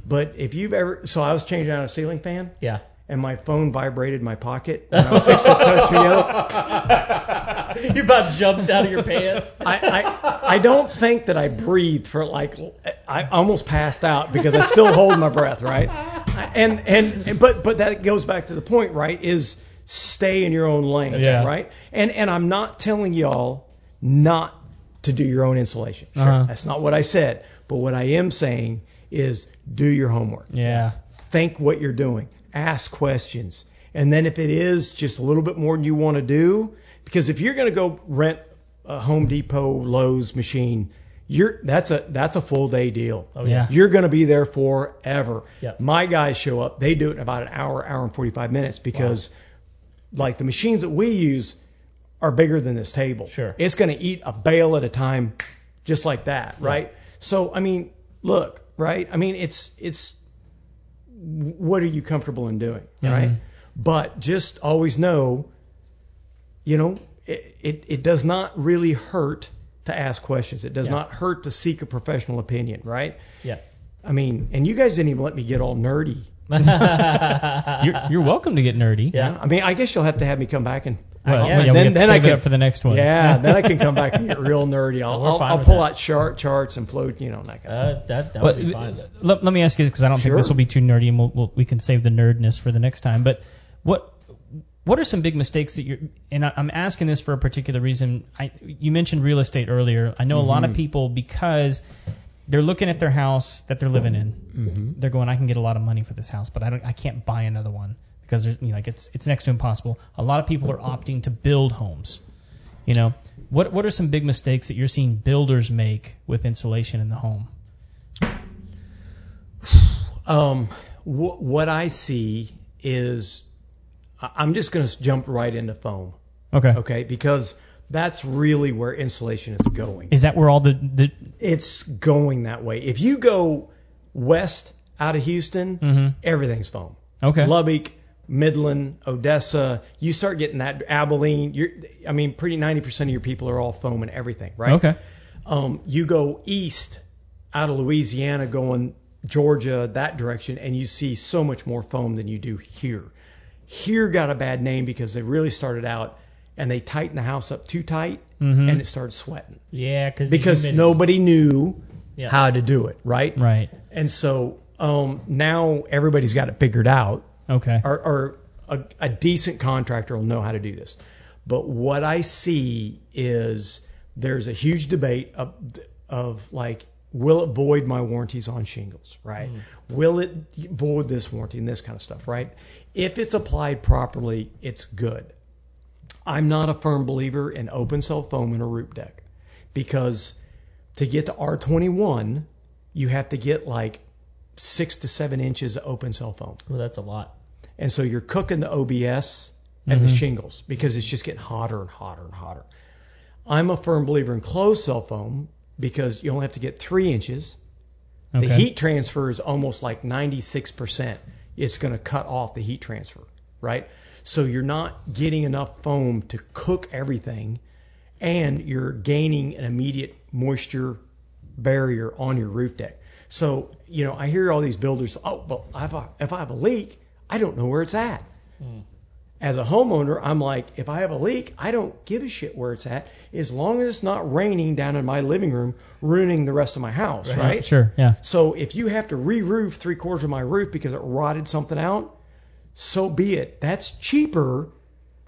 but if you've ever I was changing out a ceiling fan. Yeah. And my phone vibrated in my pocket when I was fixing to touch the other. You about jumped out of your pants. I don't think that I breathed for I almost passed out because I still hold my breath, right? But that goes back to the point, right? Is stay in your own lane, right? And I'm not telling y'all not to do your own insulation. Sure, that's not what I said. But what I am saying is do your homework. Yeah. Think what you're doing. Ask questions. And then if it is just a little bit more than you want to do, because if you're going to go rent a Home Depot, Lowe's machine, that's a full day deal. Oh, yeah. You're going to be there forever. Yep. My guys show up. They do it in about an hour and 45 minutes because like the machines that we use are bigger than this table. Sure. It's going to eat a bale at a time just like that, right? So, I mean, look, right? I mean, it's what are you comfortable in doing, right? But just always know, it does not really hurt to ask questions. It does not hurt to seek a professional opinion, right? Yeah. I mean, and you guys didn't even let me get all nerdy. You're welcome to get nerdy. Yeah. I mean, I guess you'll have to have me come back and. Then I can, it up for the next one. Yeah, then I can come back and get real nerdy. I'll pull out charts and float, that kind of stuff. That would be fine. Let me ask you this, because I don't think this will be too nerdy, and we can save the nerdness for the next time. But what are some big mistakes that you're? And I'm asking this for a particular reason. You mentioned real estate earlier. I know a lot of people, because they're looking at their house that they're living in. They're going, I can get a lot of money for this house, but I can't buy another one. Because there's, it's next to impossible. A lot of people are opting to build homes. What are some big mistakes that you're seeing builders make with insulation in the home? What I see is, I'm just going to jump right into foam. Okay. Because that's really where insulation is going. Is that where all the It's going that way. If you go west out of Houston, everything's foam. Okay. Lubbock, Midland, Odessa, you start getting that, Abilene, pretty 90% of your people are all foam and everything, right? Okay. You go east out of Louisiana, going Georgia, that direction, and you see so much more foam than you do here. Here got a bad name because they really started out and they tightened the house up too tight and it started sweating. Yeah, because nobody knew how to do it, right? Right. And so now everybody's got it figured out. Okay. Or a decent contractor will know how to do this. But what I see is there's a huge debate of like, will it void my warranties on shingles, right? Will it void this warranty and this kind of stuff, right? If it's applied properly, it's good. I'm not a firm believer in open cell foam in a roof deck, because to get to R21, you have to get like 6 to 7 inches of open cell foam. Well, that's a lot. And so you're cooking the OBS and the shingles because it's just getting hotter and hotter and hotter. I'm a firm believer in closed cell foam because you only have to get 3 inches. Okay. The heat transfer is almost like 96%. It's going to cut off the heat transfer, right? So you're not getting enough foam to cook everything, and you're gaining an immediate moisture barrier on your roof deck. So, I hear all these builders, if I have a leak, I don't know where it's at. As a homeowner, I'm like, if I have a leak, I don't give a shit where it's at, as long as it's not raining down in my living room, ruining the rest of my house, right? Sure, yeah. So if you have to re-roof 3/4 of my roof because it rotted something out, so be it. That's cheaper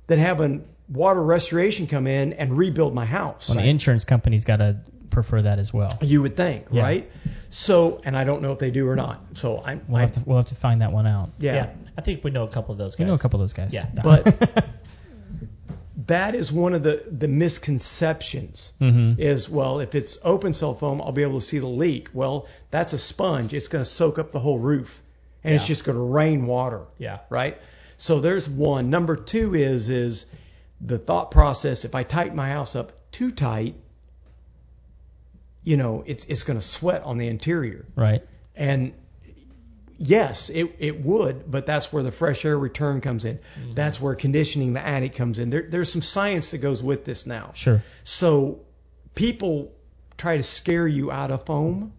than having water restoration come in and rebuild my house. Well, the insurance company's got to prefer that as well. You would think, right? So, and I don't know if they do or not. So we'll have to find that one out. Yeah. I think we know a couple of those guys. We know a couple of those guys. Yeah. But that is one of the misconceptions is, well, if it's open cell foam, I'll be able to see the leak. Well, that's a sponge. It's going to soak up the whole roof, and it's just going to rain water. Yeah. Right? So there's one. Number two is the thought process. If I tighten my house up too tight, it's going to sweat on the interior. Right. And yes, it would, but that's where the fresh air return comes in. That's where conditioning the attic comes in. There's some science that goes with this now. Sure. So people try to scare you out of foam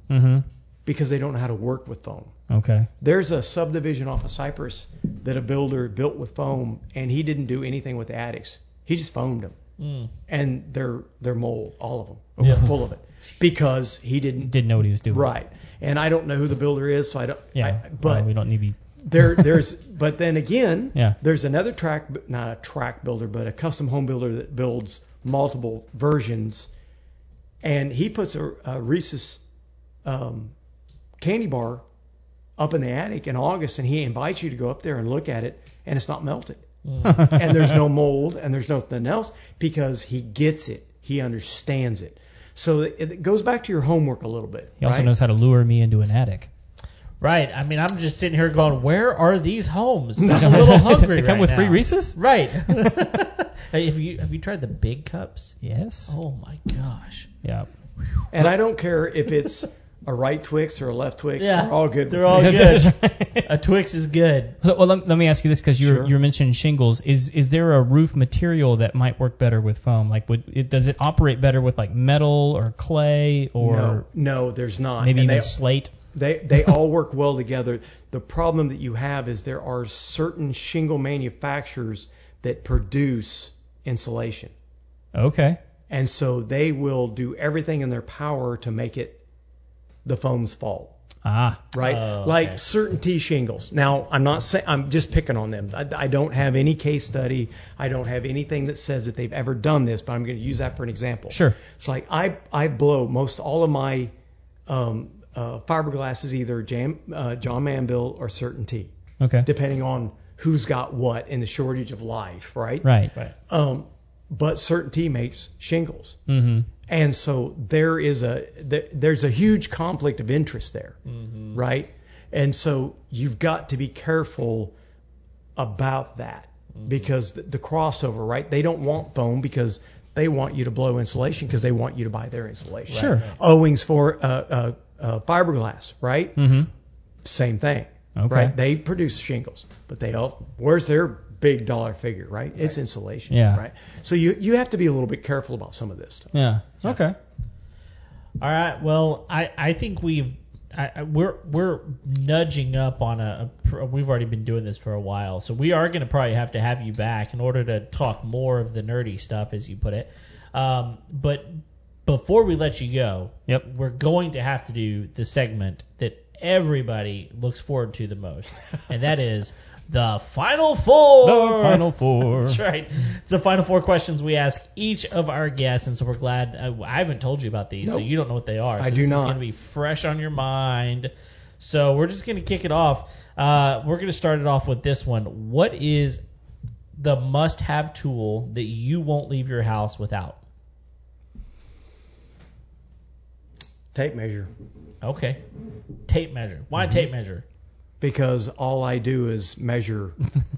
because they don't know how to work with foam. Okay. There's a subdivision off of Cypress that a builder built with foam, and he didn't do anything with the attics. He just foamed them. And they're mold, all of them, full of it, because he didn't know what he was doing. Right. And I don't know who the builder is, so I don't. Yeah. But we don't need to be But then again, Yeah. there's another not a track builder, but a custom home builder that builds multiple versions, and he puts a Reese's candy bar up in the attic in August, and he invites you to go up there and look at it, and it's not melted. And there's no mold, and there's nothing else, because he gets it. He understands it. So it goes back to your homework a little bit. He also knows how to lure me into an attic. Right. I mean, I'm just sitting here going, where are these homes? I'm a little hungry They come right with now. free Reese's? Right. Hey, have you tried the big cups? Yes. Oh my gosh. Yeah. And I don't care if it's a right Twix or a left Twix. Yeah. They're all good. They're all good. A Twix is good. So, well, let me ask you this, because Sure. you're mentioning shingles. Is there a roof material that might work better with foam? Like, does it operate better with like metal or clay or No, there's not. maybe And even slate? They all work well together. The problem that you have is there are certain shingle manufacturers that produce insulation. Okay. And so they will do everything in their power to make it the foam's fault. Ah. Right? Oh, like okay. certain T shingles. Now, I'm not saying, I'm just picking on them. I don't have any case study. I don't have anything that says that they've ever done this, but I'm going to use that for an example. Sure. It's like I blow most all of my fiberglass is either John Manville or Certainty, Okay. depending on who's got what in the shortage of life, right? Right. But Certainty makes shingles. Mm-hmm. And so there's a huge conflict of interest there, right? And so you've got to be careful about that, because the crossover, right? They don't want foam because they want you to blow insulation because they want you to buy their insulation. Sure. Right. Owings for fiberglass, right? Mm-hmm. Same thing. Okay. Right? They produce shingles, but where's their big dollar figure, right? It's insulation, Yeah. right? So you have to be a little bit careful about some of this stuff. Yeah. Okay. All right. Well, I think we're nudging up on we've already been doing this for a while, so we are going to probably have to have you back in order to talk more of the nerdy stuff, as you put it. But before we let you go, we're going to have to do the segment that everybody looks forward to the most, and that is the Final Four. The Final Four. That's right. It's the Final Four questions we ask each of our guests, and so we're glad. I haven't told you about these, so you don't know what they are. So I do this not. is going to be fresh on your mind. So we're just going to kick it off. We're going to start it off with this one. What is the must-have tool that you won't leave your house without? Tape measure. Okay. Tape measure. Why tape measure? Because all I do is measure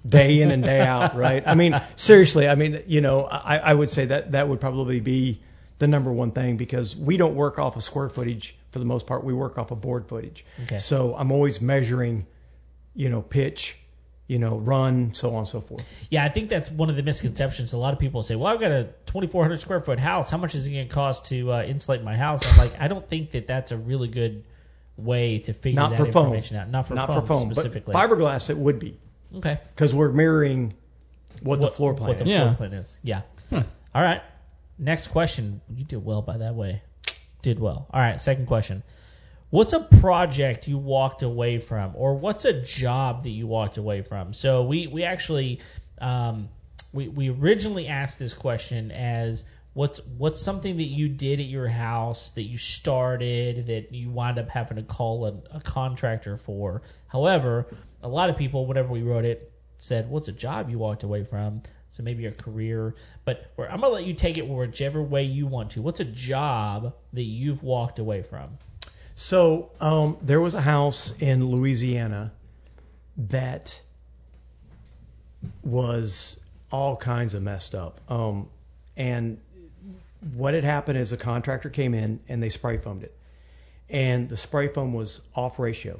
day in and day out, right? I mean, seriously, I would say that would probably be the number one thing, because we don't work off of square footage for the most part. We work off of board footage. Okay. So I'm always measuring, pitch, run, so on and so forth. Yeah, I think that's one of the misconceptions. A lot of people say, well, I've got a 2,400 square foot house. How much is it going to cost to insulate my house? I'm like, I don't think that's a really good way to figure Not that for foam. information out. Not for foam specifically. But fiberglass, it would be. Okay. Because we're mirroring what the floor plan What the is. floor plan is. Yeah. All right. Next question. You did well, by that way. Did well. All right. Second question. What's a project you walked away from, or what's a job that you walked away from? So we actually we originally asked this question as what's something that you did at your house that you started that you wound up having to call a contractor for. However, a lot of people, whenever we wrote it, said, what's a job you walked away from? So maybe a career. But I'm going to let you take it whichever way you want to. What's a job that you've walked away from? So there was a house in Louisiana that was all kinds of messed up. And what had happened is a contractor came in and they spray foamed it. And the spray foam was off ratio,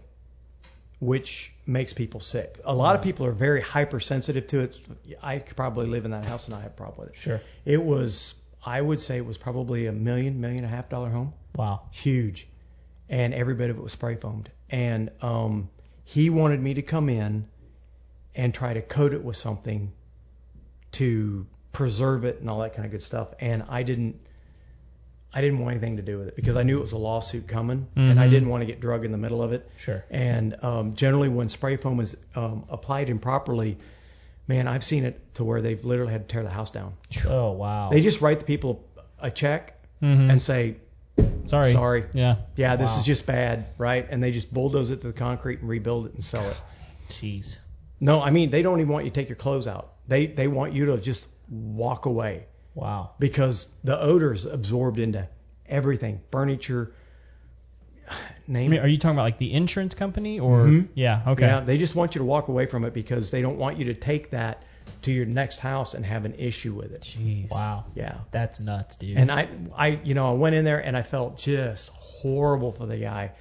which makes people sick. A lot of people are very hypersensitive to it. I could probably live in that house and I have a problem with it. Sure. It was, I would say it was probably $1 million and a half home. Wow. Huge. And every bit of it was spray foamed. And he wanted me to come in and try to coat it with something to preserve it and all that kind of good stuff. And I didn't I didn't want anything to do with it because I knew it was a lawsuit coming, and I didn't want to get drugged in the middle of it. Sure. And generally, when spray foam is applied improperly, man, I've seen it to where they've literally had to tear the house down. Oh, wow. They just write the people a check and say, sorry. Yeah. Yeah, this is just bad, right? And they just bulldoze it to the concrete and rebuild it and sell it. Jeez. No, I mean, they don't even want you to take your clothes out. They want you to just walk away. Wow. Because the odor's absorbed into everything, furniture, name it. Are you talking about like the insurance company or? Yeah, okay. Yeah, they just want you to walk away from it because they don't want you to take that to your next house and have an issue with it. Jeez. Wow. Yeah. That's nuts, dude. And I went in there and I felt just horrible for the guy,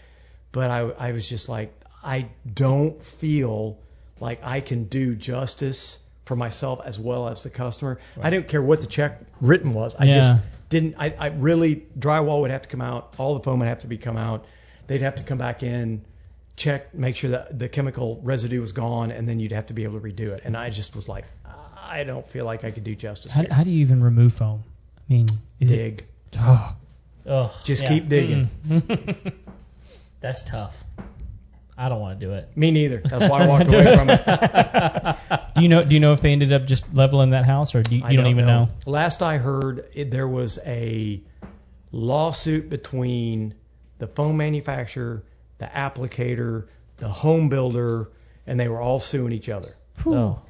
but I was just like, I don't feel like I can do justice for myself as well as the customer. Right. I didn't care what the check written was. I just didn't. I really, drywall would have to come out. All the foam would have to be come out. They'd have to come back in, check, make sure that the chemical residue was gone, and then you'd have to be able to redo it. And I just was like, I don't feel like I could do justice here. How do you even remove foam? I mean, dig. Just keep digging. That's tough. I don't want to do it. Me neither. That's why I walked away from it. Do you know if they ended up just leveling that house, or you don't even know? Last I heard, there was a lawsuit between the foam manufacturer, the applicator, the home builder, and they were all suing each other. Oh,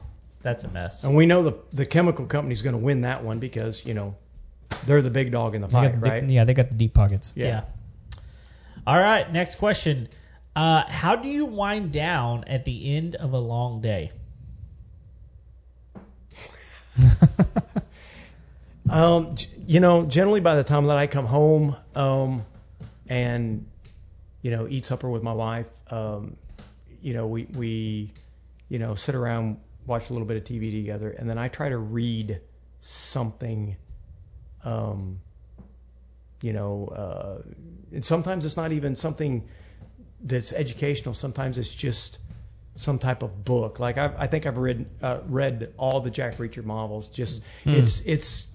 that's a mess. And we know the chemical company's going to win that one because, they're the big dog in the fight, right? They got the deep pockets. Yeah. All right, next question. How do you wind down at the end of a long day? Generally by the time that I come home and eat supper with my wife, we sit around, watch a little bit of TV together, and then I try to read something. And sometimes it's not even something that's educational. Sometimes it's just some type of book. Like I think I've read all the Jack Reacher novels. Just it's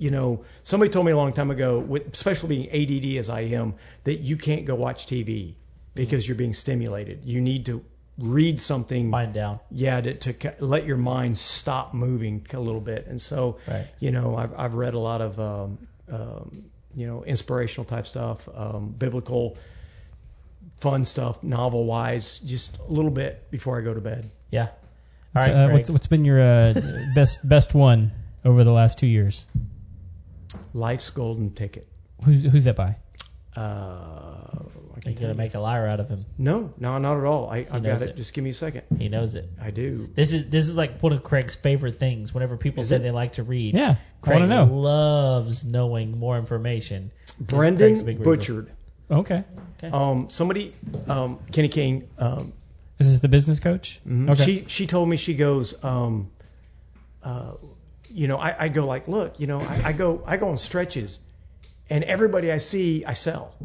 somebody told me a long time ago, especially being ADD as I am, that you can't go watch TV because you're being stimulated. You need to read something. Wind down. Yeah, to let your mind stop moving a little bit. And so, I've read a lot of inspirational type stuff, biblical. Fun stuff, novel wise, just a little bit before I go to bed. Yeah. All right. What's been your best one over the last 2 years? Life's Golden Ticket. Who's that by? You're gonna make a liar out of him. No, not at all. I've got it. Just give me a second. He knows it. I do. This is like one of Craig's favorite things. Whenever people say they like to read, yeah, Craig I want to know. Loves knowing more information. Brendan Butchard. Okay. Somebody, Kenny King. Is this the business coach? Mm-hmm. Okay. She told me, she goes, I go like, look, I go on stretches, and everybody I see, I sell,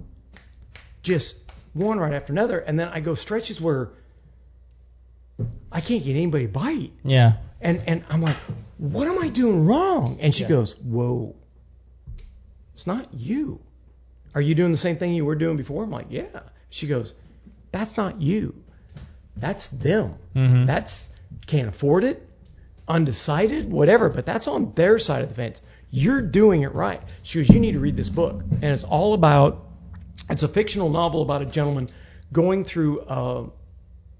just one right after another, and then I go stretches where I can't get anybody to bite. Yeah. And I'm like, what am I doing wrong? And she goes, whoa, it's not you. Are you doing the same thing you were doing before? I'm like, yeah. She goes, that's not you. That's them. Mm-hmm. That's can't afford it, undecided, whatever, but that's on their side of the fence. You're doing it right. She goes, you need to read this book. And it's all about, it's a fictional novel about a gentleman going through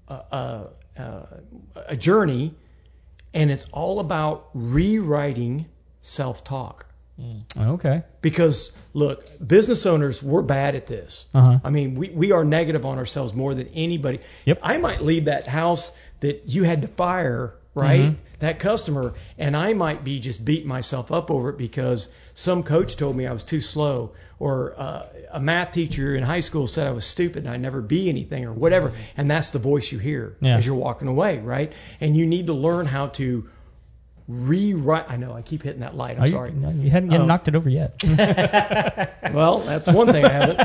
a journey, and it's all about rewriting self-talk. Okay. Because, look, business owners, we're bad at this. Uh-huh. I mean, we are negative on ourselves more than anybody. Yep. I might leave that house that you had to fire, right, Mm-hmm. that customer, and I might be just beating myself up over it because some coach told me I was too slow, or a math teacher in high school said I was stupid and I'd never be anything, or whatever. And that's the voice you hear as you're walking away, right? And you need to learn how to rewrite. I know I keep hitting that light. I'm sorry. You hadn't knocked it over yet. Well, that's one thing I haven't.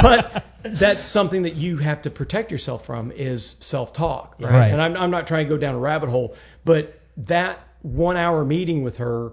But that's something that you have to protect yourself from is self-talk, right? And I'm not trying to go down a rabbit hole, but that 1 hour meeting with her,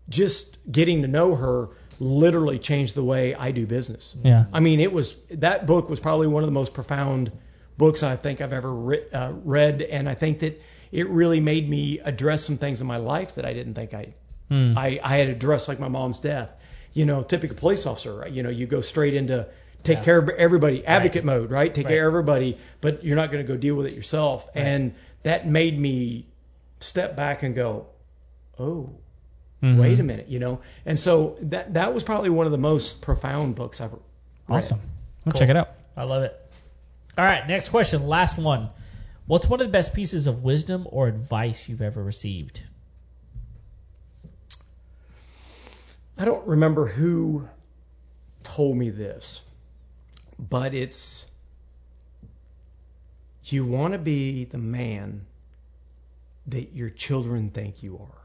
just getting to know her, literally changed the way I do business. Yeah. I mean, that book was probably one of the most profound books I think I've ever read, and I think that it really made me address some things in my life that I didn't think I had addressed, like my mom's death. Typical police officer, right? You go straight into take care of everybody, advocate mode, right? Take care of everybody, but you're not going to go deal with it yourself. Right. And that made me step back and go, oh, wait a minute, And so that was probably one of the most profound books I've read. Awesome. We'll check it out. I love it. All right, next question, last one. What's one of the best pieces of wisdom or advice you've ever received? I don't remember who told me this, but it's, you want to be the man that your children think you are.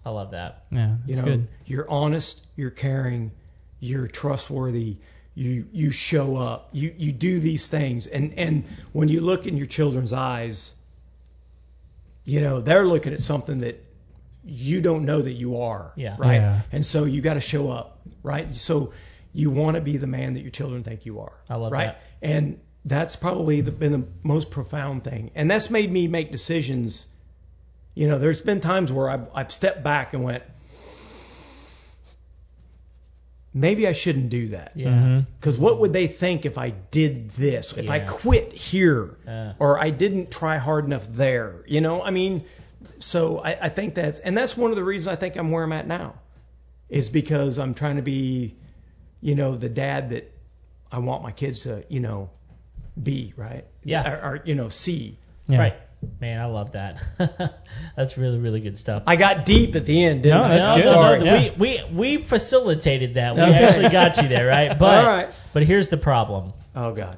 I love that. Yeah, that's good. You're honest, you're caring, you're trustworthy, you show up, you do these things, and when you look in your children's eyes, they're looking at something that you don't know that you are, right? Yeah. And so you got to show up, right? So you want to be the man that your children think you are. I love right? that. And that's probably been the most profound thing. And that's made me make decisions. There's been times where I've stepped back and went, maybe I shouldn't do that. Yeah. Because what would they think if I did this? If I quit here or I didn't try hard enough there? So I think that's one of the reasons I think I'm where I'm at now, is because I'm trying to be, the dad that I want my kids to, be, right? Yeah. Or see. Yeah. Right. Man, I love that. That's really, really good stuff. I got deep at the end, didn't I? That's good. Sorry. Yeah. We facilitated that. We actually got you there, right? But, all right. But here's the problem. Oh, God.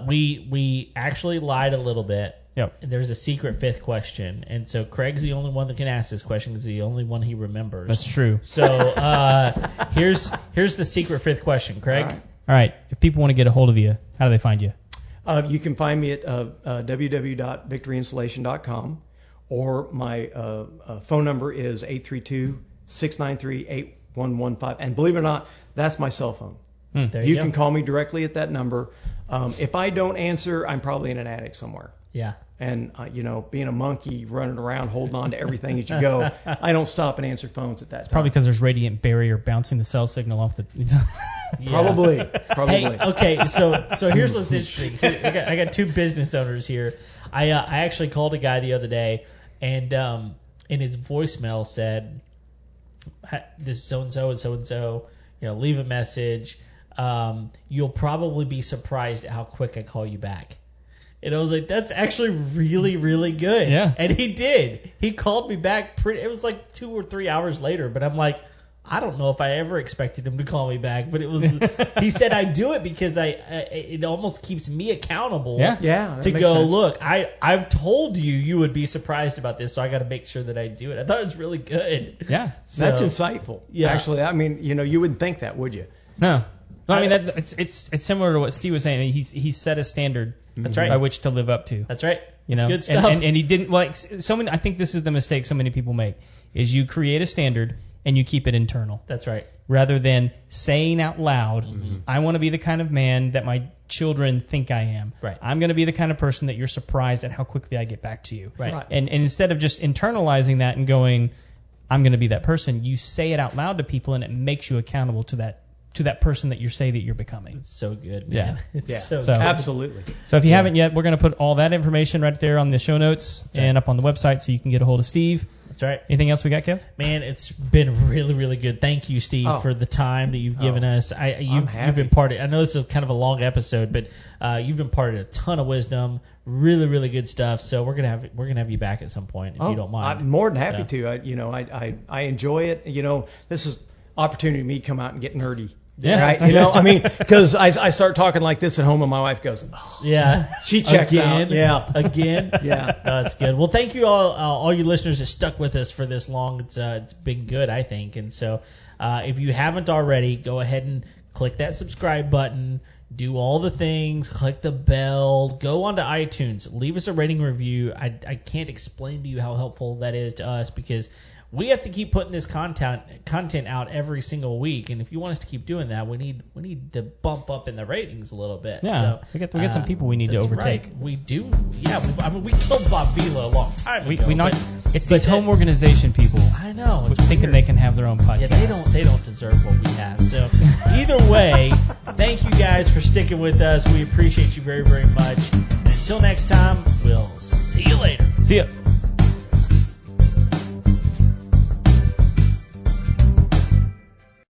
We actually lied a little bit. Yep. There's a secret fifth question, and so Craig's the only one that can ask this question because he's the only one he remembers. That's true. So here's the secret fifth question, Craig. All right. If people want to get a hold of you, how do they find you? You can find me at www.victoryinstallation.com, or my phone number is 832-693-8115. And believe it or not, that's my cell phone. There You go. can call me directly at that number. If I don't answer, I'm probably in an attic somewhere. Yeah. And, being a monkey running around holding on to everything as you go, I don't stop and answer phones at that time. Probably because there's radiant barrier bouncing the cell signal off the. Probably. Hey, okay, so here's what's interesting. I got two business owners here. I actually called a guy the other day, and in his voicemail said, "This is so and so and so and so. Leave a message. You'll probably be surprised at how quick I call you back." And I was like, that's actually really, really good. Yeah. And he did. He called me back. It was like 2 or 3 hours later, but I'm like, I don't know if I ever expected him to call me back, but it was. He said I do it because it almost keeps me accountable. Yeah. To makes go sense. look. I've told you would be surprised about this, so I got to make sure that I do it. I thought it was really good. Yeah. So, That's insightful. Yeah. Actually, you wouldn't think that, would you? No. I mean, it's similar to what Steve was saying. He's set a standard That's right. by which to live up to. That's right. You know, it's good stuff. And he didn't so many. I think this is the mistake so many people make: is you create a standard and you keep it internal. That's right. Rather than saying out loud, I want to be the kind of man that my children think I am. Right. I'm going to be the kind of person that you're surprised at how quickly I get back to you. Right. And instead of just internalizing that and going, I'm going to be that person, you say it out loud to people, and it makes you accountable to that person that you say that you're becoming. It's so good, man. Yeah. It's so So- good. Absolutely. So if you haven't yet, we're going to put all that information right there on the show notes and up on the website so you can get a hold of Steve. That's right. Anything else we got, Kev? Man, it's been really, really good. Thank you, Steve, for the time that you've given us. You've imparted. I know this is kind of a long episode, but you've imparted a ton of wisdom. Really, really good stuff. So we're gonna have you back at some point if you don't mind. I'm more than happy to. I enjoy it. This is opportunity for me to come out and get nerdy. Yeah. Right. Because I start talking like this at home, and my wife goes, oh. Yeah. She checks Again. out. Yeah. Again. Yeah. No, that's good. Well, thank you all you listeners that stuck with us for this long. It's been good, I think. And so, if you haven't already, go ahead and click that subscribe button. Do all the things. Click the bell. Go onto iTunes. Leave us a rating review. I can't explain to you how helpful that is to us because we have to keep putting this content out every single week, and if you want us to keep doing that, we need to bump up in the ratings a little bit. Yeah, so, we got some people we need to overtake. Right. We do. Yeah, we killed Bob Vila a long time ago. It's these home organization people. I know. It's thinking weird. They can have their own podcast. Yeah, they don't deserve what we have. So either way, thank you guys for sticking with us. We appreciate you very, very much. And until next time, we'll see you later. See ya.